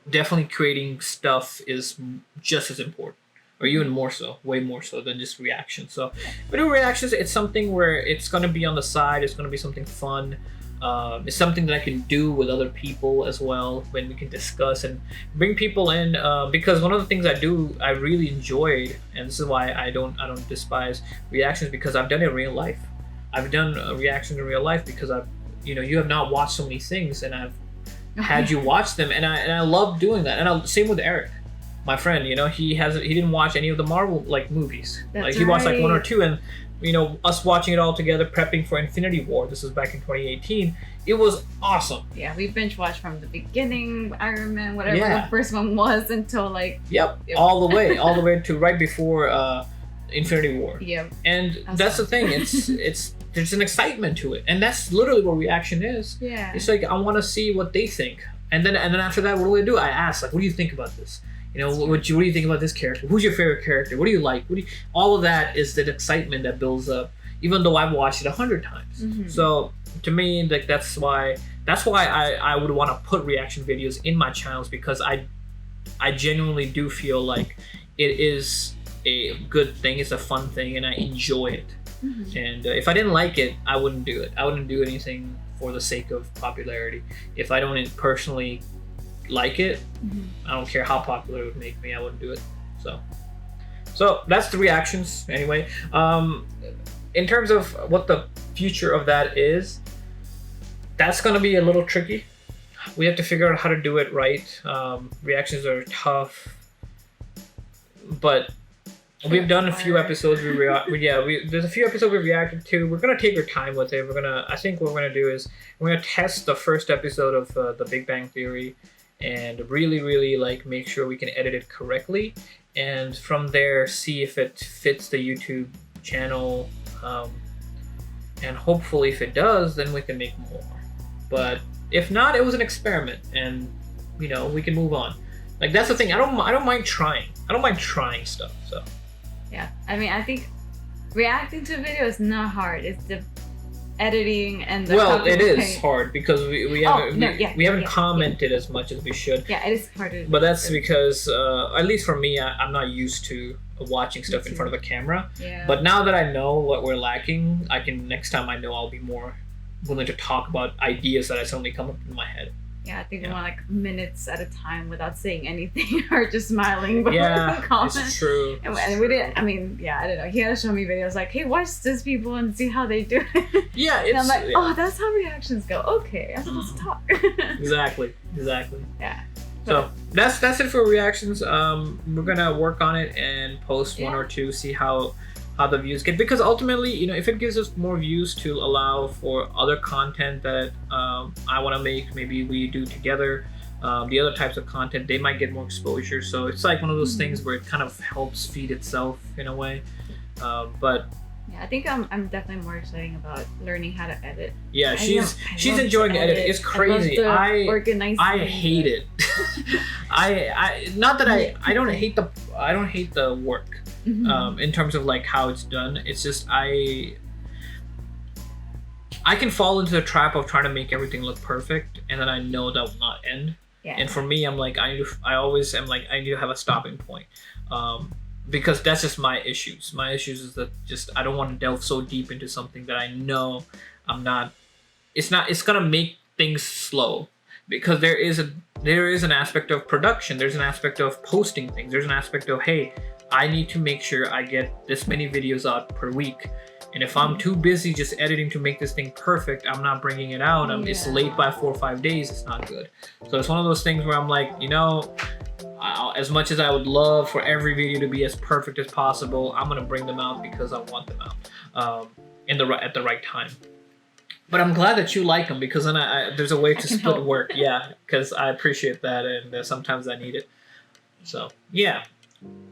definitely creating stuff is just as important, or even more so, way more so than just reactions. So video reactions, it's something where it's going to be on the side. It's going to be something fun. It's something that I can do with other people as well, when we can discuss and bring people in, because one of the things I really enjoyed, and this is why I don't despise reactions, because I've done it in real life. I've done reactions in real life because you have not watched so many things, and I've had you watch them, and I love doing that. And same with Eric, my friend. You know, he didn't watch any of the Marvel like movies. That's like he watched like one or two, and you know, us watching it all together, prepping for Infinity War. This was back in 2018. It was awesome. Yeah, we binge watched from the beginning, Iron Man, whatever the first one was, until like. Yep, all the way to right before Infinity War. Yep. And that's the thing. It's there's an excitement to it, and that's literally what reaction is. Yeah. It's like, I want to see what they think, and then after that, what do? I ask, like, what do you think about this? You know, what do you think about this character? Who's your favorite character? What do you like? All of that is the excitement that builds up, even though I've watched it 100 times. Mm-hmm. So to me, like that's why I would want to put reaction videos in my channels, because I genuinely do feel like it is a good thing. It's a fun thing, and I enjoy it. Mm-hmm. And if I didn't like it, I wouldn't do it. I wouldn't do anything for the sake of popularity. If I don't personally like it, I don't care how popular it would make me, I wouldn't do it. So that's the reactions anyway. In terms of what the future of that is, that's going to be a little tricky. We have to figure out how to do it right. Reactions are tough, but we've done a few episodes. There's a few episodes we reacted to. We're gonna take our time with it. I think what we're gonna do is we're gonna test the first episode of the Big Bang Theory, and really like make sure we can edit it correctly, and from there see if it fits the YouTube channel, and hopefully if it does, then we can make more. But if not, it was an experiment, and we can move on. Like that's the thing. I don't mind trying. I don't mind trying stuff. So yeah, I mean, I think reacting to a video is not hard. It's the editing and the it is hard because we haven't commented as much as we should. Yeah, it is hard. But that's because at least for me, I'm not used to watching stuff in front of a camera. Yeah. But now that I know what we're lacking, next time I know I'll be more willing to talk about ideas that I suddenly come up in my head. Yeah, I think we want like minutes at a time without saying anything or just smiling. Yeah, comments. it's true. And we didn't. I mean, yeah, I don't know. He had to show me videos like, "Hey, watch this people and see how they do it." Yeah, and I'm like, "Oh, that's how reactions go." Okay, I'm supposed to talk. Exactly. Yeah. So that's it for reactions. We're gonna work on it and post one or two, see how the views get, because ultimately, if it gives us more views to allow for other content that I want to make, maybe we do together, the other types of content, they might get more exposure. So it's like one of those things where it kind of helps feed itself in a way. But yeah, I think I'm definitely more excited about learning how to edit. Yeah, she's enjoying the edit. It's crazy. I hate it. I not that I don't hate the work. In terms of like how it's done. It's just I can fall into the trap of trying to make everything look perfect, and then I know that will not end. Yeah. And for me, I'm like I need to have a stopping point, because that's just my issues. My issues is that I don't want to delve so deep into something that I know I'm not. It's gonna make things slow, because there is an aspect of production. There's an aspect of posting things. There's an aspect of, hey, I need to make sure I get this many videos out per week. And if I'm too busy just editing to make this thing perfect, I'm not bringing it out. It's late by 4 or 5 days. It's not good. So it's one of those things where I'm like, as much as I would love for every video to be as perfect as possible, I'm going to bring them out because I want them out at the right time. But I'm glad that you like them, because then there's a way to split work. Yeah, because I appreciate that, and sometimes I need it. So, yeah.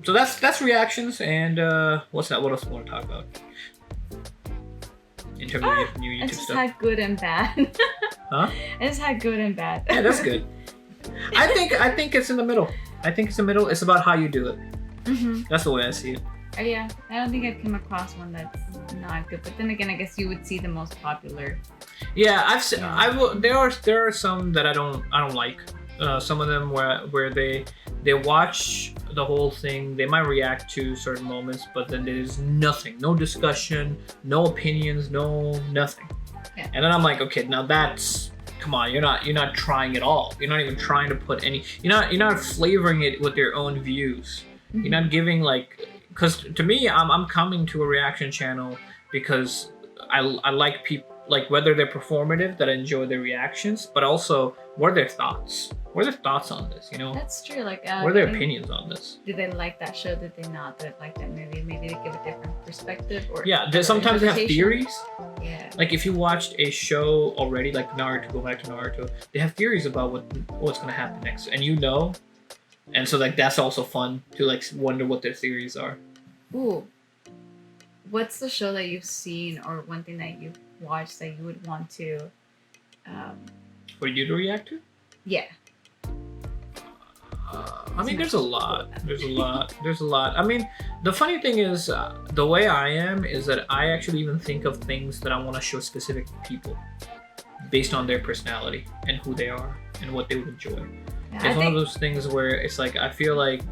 So that's reactions, and what's that? What else do you want to talk about in terms of new YouTube stuff? I just had good and bad. Huh? I just had good and bad. Yeah, that's good. I think it's in the middle. I think it's the middle. It's about how you do it. That's the way I see it. Yeah, I don't think I've come across one that's not good. But then again, I guess you would see the most popular. Yeah, there are some that I don't like. Some of them where they watch the whole thing, they might react to certain moments, but then there's nothing, no discussion, no opinions, no nothing. Yeah. And then I'm like, okay, now come on, you're not trying at all. You're not even trying to put any. You're not flavoring it with your own views. You're not giving because to me, I'm coming to a reaction channel because I like people. Like whether they're performative, that I enjoy their reactions, but also what are their thoughts? What are their thoughts on this? That's true. Like, what are their opinions on this? Did they like that show? Did they not? Did they like that movie? Maybe they give a different perspective, or sometimes they have theories. Yeah. Like if you watched a show already, like Naruto, go back to Naruto, they have theories about what's gonna happen next, and and so that's also fun to wonder what their theories are. Ooh. What's the show that you've seen, or one thing that you've watched that you would want to for you to react to? Yeah. I mean, there's a lot. I mean, the funny thing is, the way I am is that I actually even think of things that I want to show specific people based on their personality and who they are and what they would enjoy. Yeah, it's one of those things where it's like, I feel like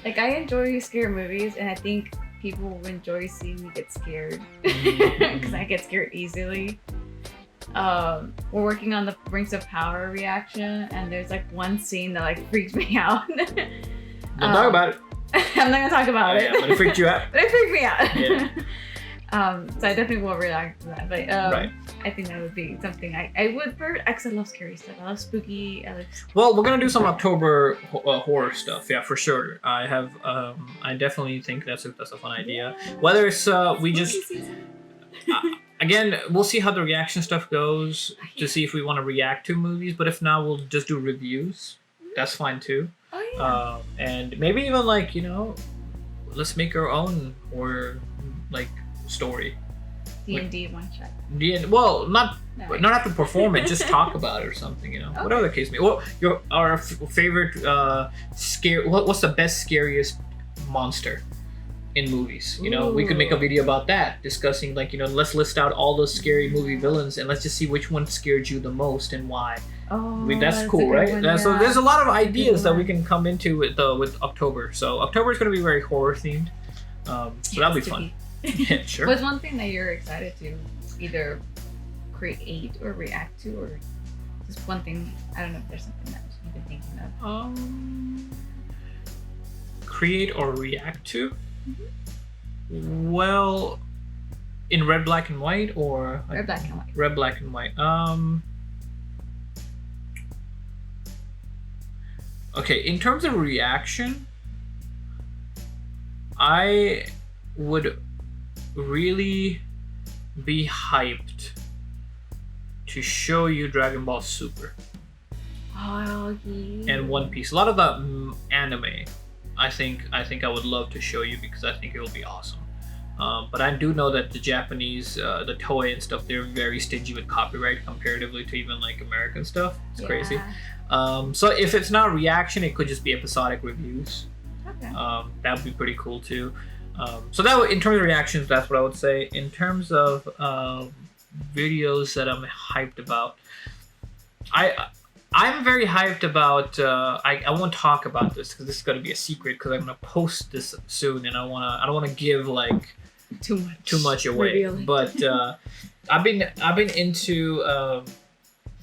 I enjoy scary movies, and I think people will enjoy seeing me get scared because I get scared easily. We're working on the Rings of Power reaction, and there's one scene that freaked me out. Don't talk about it. I'm not gonna talk about it. Yeah, but it freaked you out. But it freaked me out. Yeah. So I definitely will react to that. But right. I think that would be something I would because I love scary stuff. I love spooky. Well, we're gonna do some October horror stuff. Yeah, for sure. I have. I definitely think that's a fun idea. Whether it's we just. Again, we'll see how the reaction stuff goes to see if we want to react to movies. But if not, we'll just do reviews. That's fine too. Oh yeah. And maybe even let's make our own horror story. D&D one shot. Well, not No. not have to perform it, just talk about it or something, you know. Okay. Whatever the case may be. Well, our favorite scare. What's the best scariest monster in movies? You know, we could make a video about that, discussing like, you know, let's list out all those scary movie villains and let's just see which one scared you the most and why. Oh, That's cool, right? one, So yeah. there's a lot of ideas that one. we can come into with October. So October is going to be very horror themed. So that'll be fun. Yeah, sure. What's one thing that you're excited to either create or react to, or just one thing? I don't know if there's something that you've been thinking of. Create or react to? Mm-hmm. Well, in red, black, and white, or Red, black, and white. red, black, and white. Okay, in terms of reaction, I would really be hyped to show you Dragon Ball Super Oh, yeah. and One Piece. A lot of the anime, I think I would love to show you because I think it will be awesome. But I do know that the Japanese, the Toei and stuff, they're very stingy with copyright comparatively to even like American stuff. It's crazy. So if it's not reaction, it could just be episodic reviews. Okay. That would be pretty cool too. So that in terms of reactions, that's what I would say. In terms of videos that I'm hyped about, I'm very hyped about. I won't talk about this because this is gonna be a secret because I'm gonna post this soon, and I don't wanna give like Too much away. revealing. But I've been into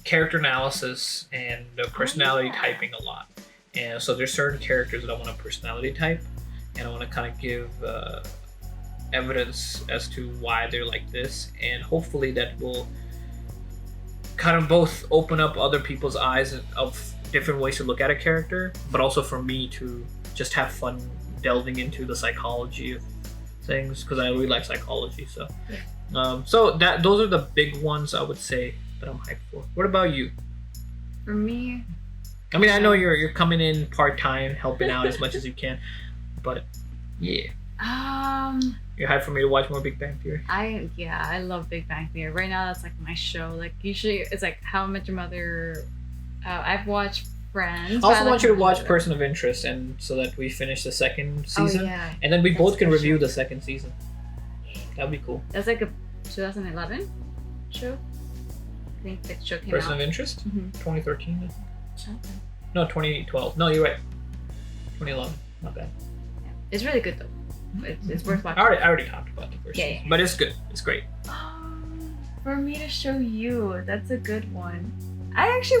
character analysis and personality typing a lot, and so there's certain characters that I want to personality type, and I want to kind of give evidence as to why they're like this, and hopefully that will kind of both open up other people's eyes of different ways to look at a character, but also for me to just have fun delving into the psychology of things because I really like psychology. So, so those are the big ones I would say that I'm hyped for. What about you? For me, I mean, I know you're coming in part time, helping out as much as you can, but yeah, you're hyped for me to watch more Big Bang Theory. I love Big Bang Theory. Right now, that's like my show. Like usually, it's like How I Met Your Mother. I've watched Friends. I also want you to watch Person. Person of Interest, and so that we finish the second season, yeah. and then we That's both can for review sure. the second season. That'd be cool. That's like a 2011 show. I think that show came Person out. of Interest, Mhm. 2013. Okay. No, 2012. No, you're right. 2011. Not bad. Yeah. It's really good though. It's worth watching. I already talked about the first Yeah, season, yeah. but it's good. It's great. For me to show you, that's a good one. I actually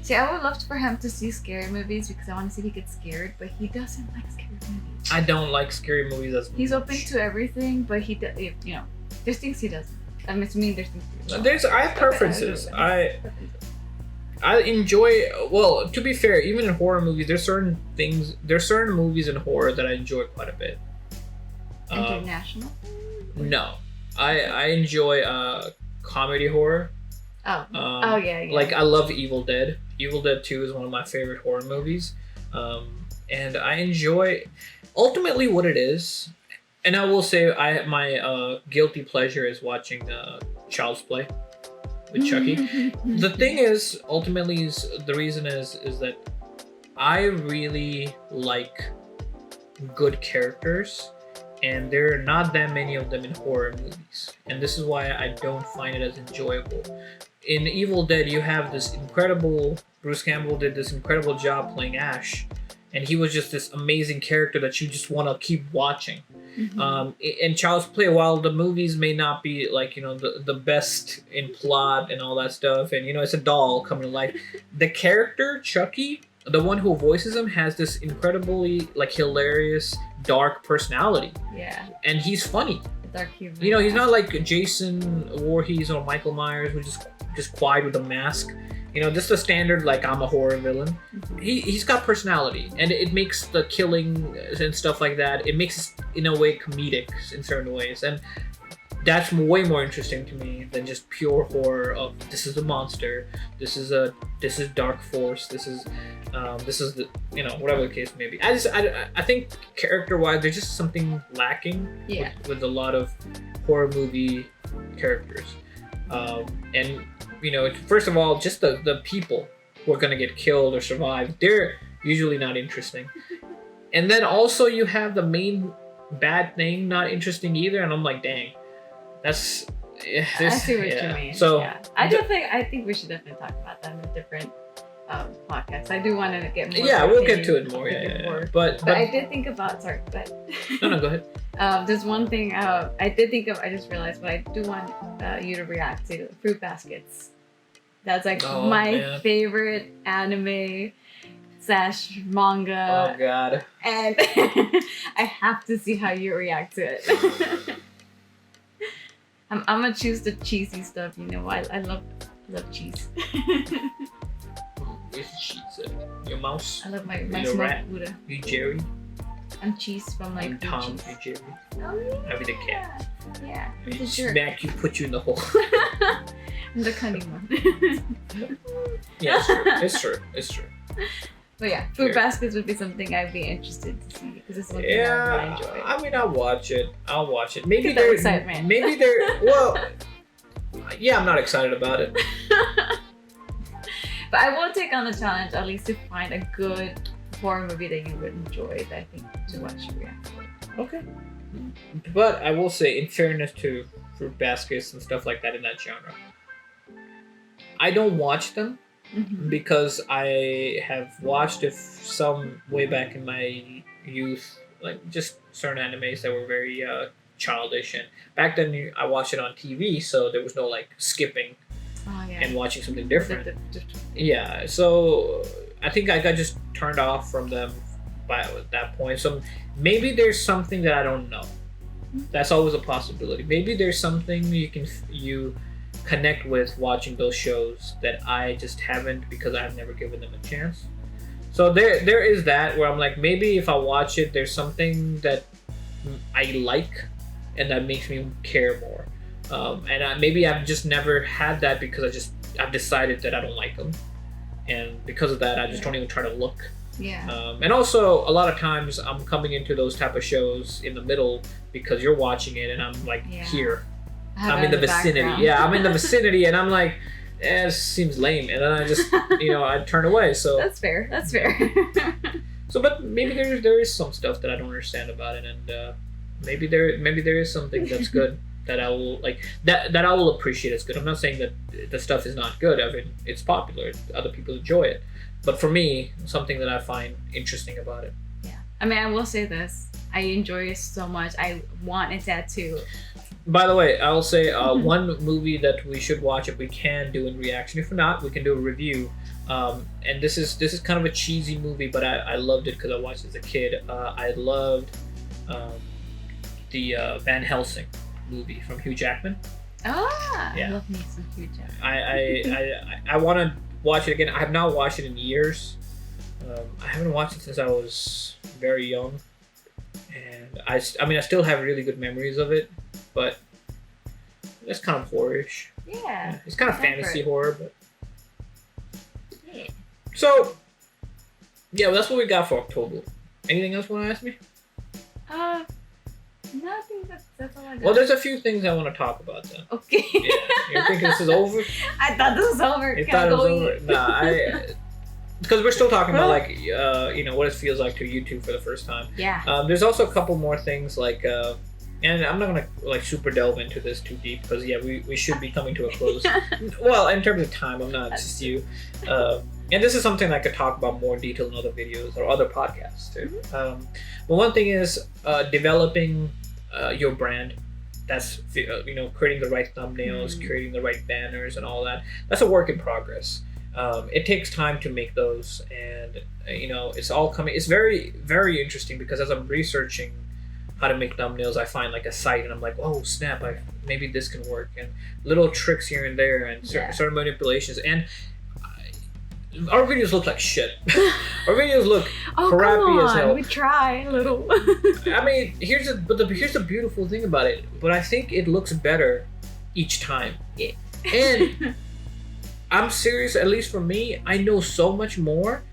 see, I would love for him to see scary movies because I want to see if he gets scared, but he doesn't like scary movies. I don't like scary movies as much. He's open to everything, but he does, you know, there's things he doesn't. I mean, to me, there's things he doesn't. I have preferences. I enjoy. Well, to be fair, even in horror movies, there's certain movies in horror that I enjoy quite a bit. International? No, I enjoy comedy horror. Oh, yeah. Like I love Evil Dead. Evil Dead 2 is one of my favorite horror movies, and I enjoy ultimately what it is. And I will say, my guilty pleasure is watching Child's Play with Chucky. The thing is, ultimately, the reason is that I really like good characters, and there are not that many of them in horror movies, and this is why I don't find it as enjoyable. In Evil Dead, you have this incredible Bruce Campbell did this incredible job playing Ash, and he was just this amazing character that you just want to keep watching. In Child's Play, while the movies may not be like, you know, the best in plot and all that stuff, and you know, it's a doll coming to life, the character Chucky, the one who voices him, has this incredibly like hilarious dark personality. Yeah. And he's funny. Dark humor. You know, he's not like Jason Voorhees or Michael Myers, who's just quiet with a mask. You know, just the standard like I'm a horror villain. He's got personality, and it makes the killing and stuff like that. It makes it in a way comedic in certain ways, and that's way more interesting to me than just pure horror of this is a monster, this is dark force, this is the whatever the case may be. I think character-wise there's just something lacking with a lot of horror movie characters, and first of all, just the people who are gonna get killed or survive, they're usually not interesting, and then also you have the main bad thing not interesting either, and I'm like, dang, that's. I see what you mean. So I think we should definitely talk about that in a different podcast. I do want to get more. Yeah, we'll get to it more. Yeah. But I did think about. Sorry, but no, go ahead. There's one thing I did think of. I just realized, but I do want you to react to fruit baskets. That's like my favorite anime / manga. Oh God. And I have to see how you react to it. I'm gonna choose the cheesy stuff. I love cheese. Where's the cheese at? Your mouse? I love my your smoked rat? Buddha. You Jerry? I'm cheese from like I'm Tom. cheese. You Jerry? Oh yeah. I'll be the cat. Yeah. You smack you, put you in the hole. I'm the cunning one. Yeah, it's true. But yeah, food baskets would be something I'd be interested to see because it's something I really enjoy. I mean, I'll watch it. Maybe there's excitement. Maybe there. Well, yeah, I'm not excited about it. But I will take on the challenge at least to find a good horror movie that you would enjoy. That I think to watch you react to. Okay. But I will say, in fairness to fruit baskets and stuff like that in that genre, I don't watch them. Mm-hmm. Because I have watched some way back in my youth, like just certain animes that were very childish, and back then I watched it on TV, so there was no like skipping and watching something different. Yeah, so I think I got just turned off from them by that point. So maybe there's something that I don't know. That's always a possibility. Maybe there's something you connect with watching those shows that I just haven't, because I've never given them a chance. So there is that where I'm like, maybe if I watch it, there's something that I like and that makes me care more. Maybe I've just never had that because I've decided that I don't like them, and because of that I just don't even try to look. Yeah. And also a lot of times I'm coming into those type of shows in the middle because you're watching it and I'm like here. I'm in the vicinity. Background. Yeah, I'm in the vicinity, and I'm like, it seems lame, and then I just, I turn away. So that's fair. So, but maybe there is some stuff that I don't understand about it, and maybe there is something that's good that I will like that I will appreciate as good. I'm not saying that the stuff is not good. I mean, it's popular. Other people enjoy it, but for me, something that I find interesting about it. Yeah, I mean, I will say this: I enjoy it so much. I want a tattoo. By the way, I'll say one movie that we should watch if we can do in reaction. If not, we can do a review. And this is kind of a cheesy movie, but I loved it because I watched it as a kid. I loved the Van Helsing movie from Hugh Jackman. Ah, yeah. I love me some Hugh Jackman. I want to watch it again. I have not watched it in years. I haven't watched it since I was very young, and I still have really good memories of it. But it's kind of horror-ish. Yeah. It's kind of fantasy horror, but. Yeah. So, yeah, well, that's what we got for October. Anything else you want to ask me? Nothing. That's all I got. Well, there's a few things I want to talk about then. Okay. Yeah. You think this is over? I thought this was over. You thought it was over? Nah, because we're still talking about like what it feels like to YouTube for the first time. Yeah. There's also a couple more things like. And I'm not gonna like super delve into this too deep because we should be coming to a close. Well, in terms of time, I'm not just you. And this is something I could talk about more in detail in other videos or other podcasts too. But one thing is developing your brand. That's creating the right thumbnails, creating the right banners, and all that. That's a work in progress. It takes time to make those, and it's all coming. It's very, very interesting because as I'm researching how to make thumbnails, I find like a site and I'm like, oh snap, maybe this can work, and little tricks here and there and certain manipulations. And our videos look like shit. Our videos look Oh, crappy come as hell. on. We try a little. I mean, here's the beautiful thing about it. But I think it looks better each time. Yeah. And I'm serious. At least for me, I know so much more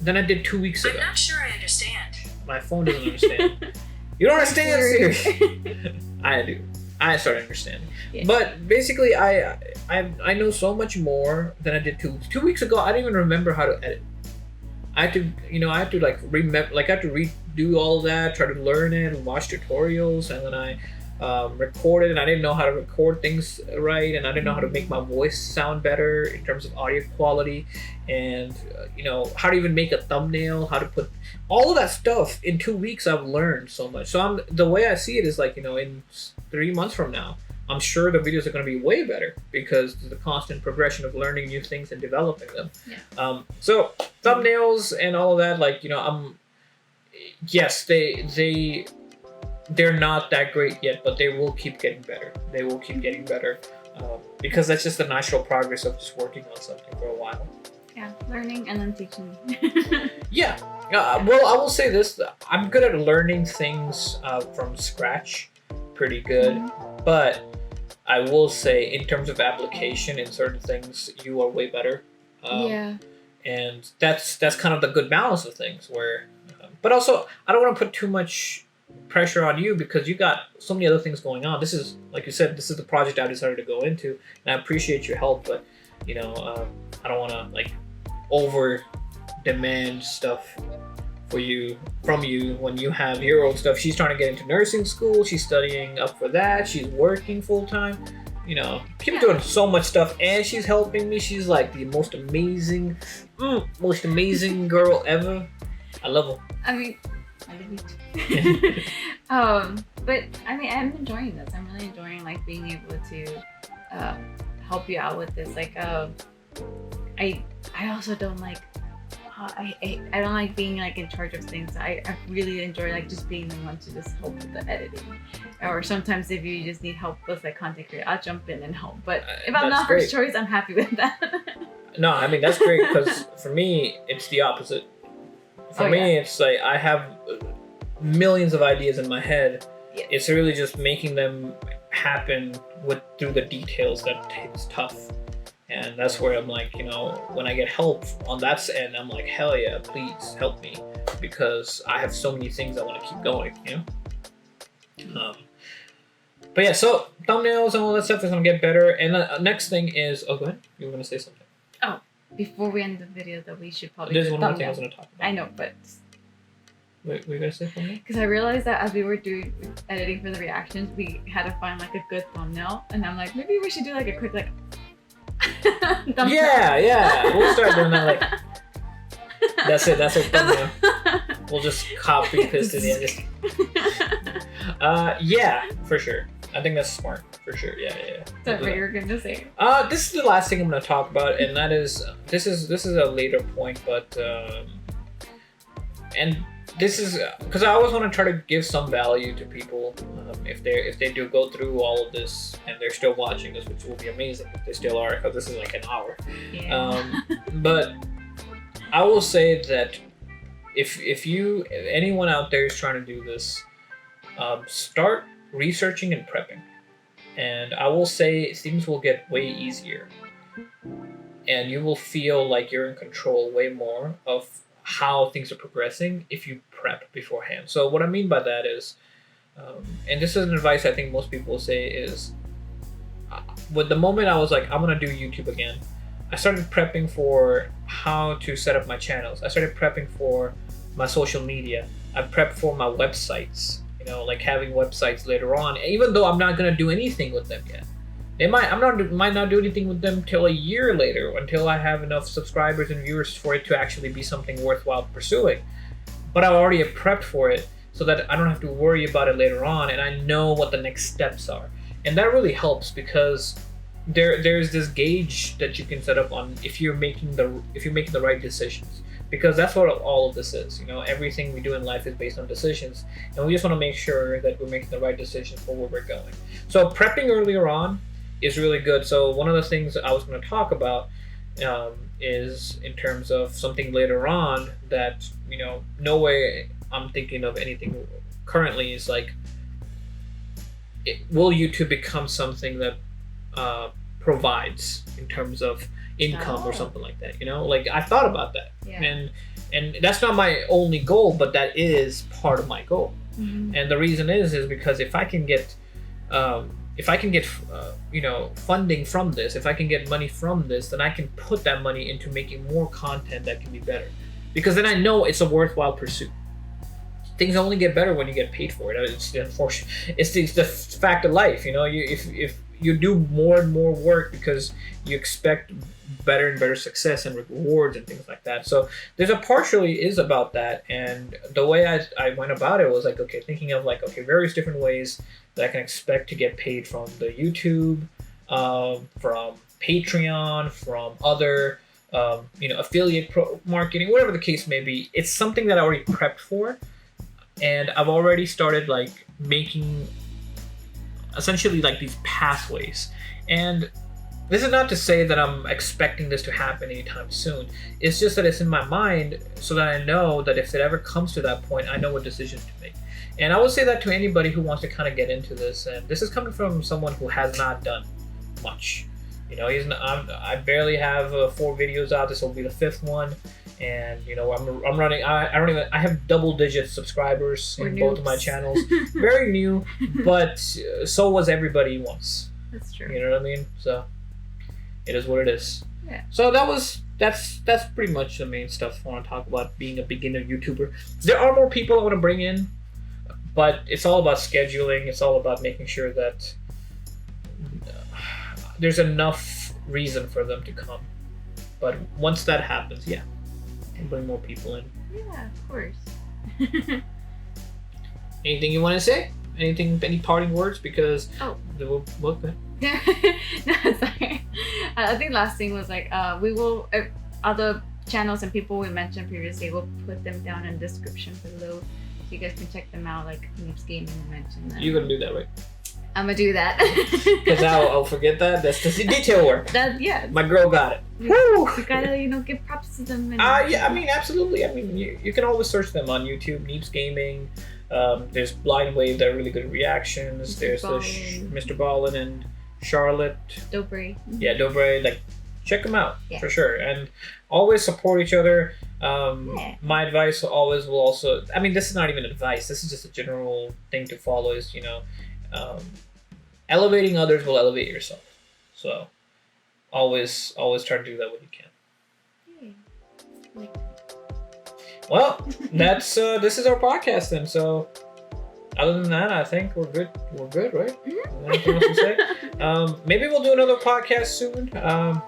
than I did 2 weeks ago. I'm not sure I understand. My phone doesn't understand. You don't understand, Siri. I do. I started understanding. Yeah. But basically, I know so much more than I did 2 weeks ago. I didn't even remember how to edit. I had to like remember, like I had to redo all of that, try to learn it, watch tutorials, and then I recorded, and I didn't know how to record things right, and I didn't know how to make my voice sound better in terms of audio quality, and how to even make a thumbnail, how to put all of that stuff. In 2 weeks I've learned so much. So the way I see it is like, in 3 months from now, I'm sure the videos are going to be way better because the constant progression of learning new things and developing them. Yeah. So thumbnails and all of that, like, yes, they're not that great yet, but they will keep getting better. They will keep getting better because that's just the natural progress of just working on something for a while. Yeah, learning and then teaching. Yeah. Well, I will say this. I'm good at learning things from scratch. Pretty good. But I will say, in terms of application in certain things, you are way better. Yeah. And that's kind of the good balance of things where... but also, I don't want to put too much pressure on you because you got so many other things going on. This is, like you said, this is the project I decided to go into, and I appreciate your help, but I don't want to like over demand stuff from you when you have your own stuff. She's trying to get into nursing school, she's studying up for that, she's working full-time, keep doing so much stuff, and she's helping me. She's like the most amazing girl ever. I love her. I mean, I love you too. But I mean, I'm enjoying this. I'm really enjoying like being able to help you out with this. Like, I also don't like. I don't like being like in charge of things. I really enjoy like just being the one to just help with the editing. Or sometimes if you just need help with like content creation, I'll jump in and help. But if I'm not first choice, I'm happy with that. No, I mean, that's great because for me, it's the opposite. For me, it's like I have millions of ideas in my head. Yeah. It's really just making them happen through the details that it's tough. And that's where I'm like, when I get help on that end, I'm like, hell yeah, please help me because I have so many things I want to keep going, But yeah, so thumbnails and all that stuff is going to get better. And the next thing is, go ahead. You were going to say something. Oh, before we end the video, that we should probably There's one more thing I was going to talk about. I know, but... Wait, were you going to say something? Because I realized that as we were doing editing for the reactions, we had to find like a good thumbnail. And I'm like, maybe we should do like a quick like... Yeah. We'll start doing that. Like, that's it. That's our thumbnail. We'll just copy paste it in. Yeah, for sure. I think that's smart for sure. Yeah. Is that what you were gonna say? This is the last thing I'm gonna talk about, and that is this is a later point, but and this is because I always want to try to give some value to people if they do go through all of this and they're still watching this, which will be amazing if they still are, because this is like an hour. Yeah. But I will say that if anyone out there is trying to do this, start researching and prepping, and I will say things will get way easier, and you will feel like you're in control way more of how things are progressing if you prep beforehand. So what I mean by that is, and this is an advice I think most people will say is, with the moment I was like, I'm gonna do YouTube again, I started prepping for how to set up my channels. I started prepping for my social media. I prepped for my websites, like having websites later on, even though I'm not gonna do anything with them yet. Might not do anything with them till a year later, until I have enough subscribers and viewers for it to actually be something worthwhile pursuing. But I've already prepped for it so that I don't have to worry about it later on, and I know what the next steps are. And that really helps because there's this gauge that you can set up on if you're making the right decisions. Because that's what all of this is. Everything we do in life is based on decisions, and we just want to make sure that we're making the right decisions for where we're going. So prepping earlier on is really good. So one of the things I was going to talk about is in terms of something later on that, no way I'm thinking of anything currently is like, will YouTube become something that provides in terms of income or something like that? Like I thought about that, and that's not my only goal, but that is part of my goal. And the reason is because if I can get funding from this, if I can get money from this, then I can put that money into making more content that can be better, because then I know it's a worthwhile pursuit. Things only get better when you get paid for it. It's unfortunate. It's the fact of life. If you do more and more work because you expect better and better success and rewards and things like that. So there's a partially is about that. And the way I went about it was like, okay, thinking of like, okay, various different ways that I can expect to get paid from the YouTube, from Patreon, from other, affiliate marketing, whatever the case may be. It's something that I already prepped for. And I've already started like making essentially like these pathways. And this is not to say that I'm expecting this to happen anytime soon. It's just that it's in my mind so that I know that if it ever comes to that point, I know what decisions to make. And I would say that to anybody who wants to kind of get into this. And this is coming from someone who has not done much. I barely have 4 videos out. This will be the 5th one. And I'm running. I have double-digit subscribers in both of my channels. Very new, but so was everybody once. That's true. You know what I mean? So it is what it is. Yeah. So that's pretty much the main stuff I want to talk about being a beginner YouTuber. There are more people I want to bring in, but it's all about scheduling. It's all about making sure that there's enough reason for them to come. But once that happens, yeah. Bring more people in. Yeah, of course. Anything you want to say? Any parting words? Because no, sorry. I think last thing was like we will other channels and people we mentioned previously, we'll put them down in the description below so you guys can check them out. Like NeebsGaming mentioned them. You're gonna do that, right? I'm gonna do that. Because I'll forget that. That's the detail work. My girl got it. Woo! You gotta, give props to them. Yeah, I mean, absolutely. I mean, you can always search them on YouTube. NeebsGaming. There's Blind Wave that are really good reactions. There's Mr. Ballen and CharlotteDobre. Yeah, Dobre. Like, check them out for sure. And always support each other. My advice will also. I mean, this is not even advice. This is just a general thing to follow. Is elevating others will elevate yourself. So always try to do that when you can. Well, that's this is our podcast then. So other than that, I think we're good. We're good, right? Anything else to say? Maybe we'll do another podcast soon. I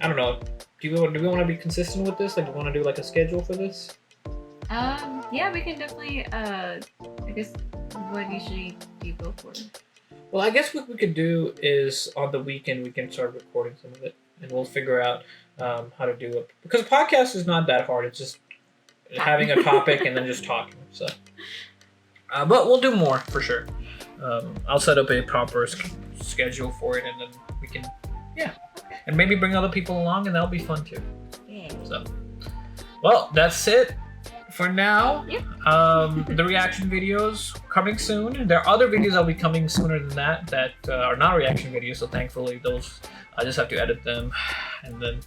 don't know. Do we want to be consistent with this? Like, do we want to do like a schedule for this? Yeah, we can definitely. I guess what usually do you go for? Well, I guess what we could do is on the weekend we can start recording some of it, and we'll figure out how to do it. Because a podcast is not that hard. It's just having a topic and then just talking. So, but we'll do more for sure. I'll set up a proper schedule for it, and then we can, and maybe bring other people along, and that'll be fun too. Yeah. So, well, that's it for now. Yep. The reaction videos coming soon. There are other videos that'll be coming sooner than that are not reaction videos. So thankfully, those I just have to edit them, and then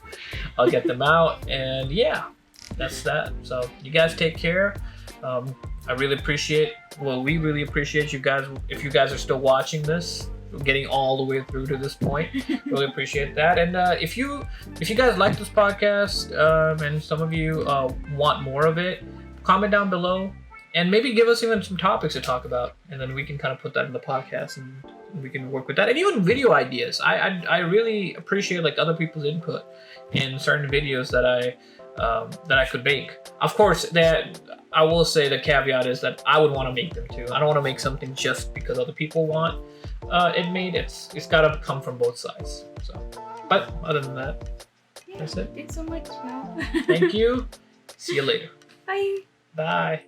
I'll get them out. And yeah, that's that. So you guys take care. I really appreciate. Well, we really appreciate you guys. If you guys are still watching this, getting all the way through to this point, really appreciate that. And if you guys like this podcast, and some of you want more of it, comment down below, and maybe give us even some topics to talk about, and then we can kind of put that in the podcast, and we can work with that. And even video ideas. I really appreciate like other people's input in certain videos that I could make. Of course, that I will say the caveat is that I would want to make them too. I don't want to make something just because other people want it made. It's got to come from both sides. So, but other than that, that's it. Thanks so much. Thank you. See you later. Bye. Bye.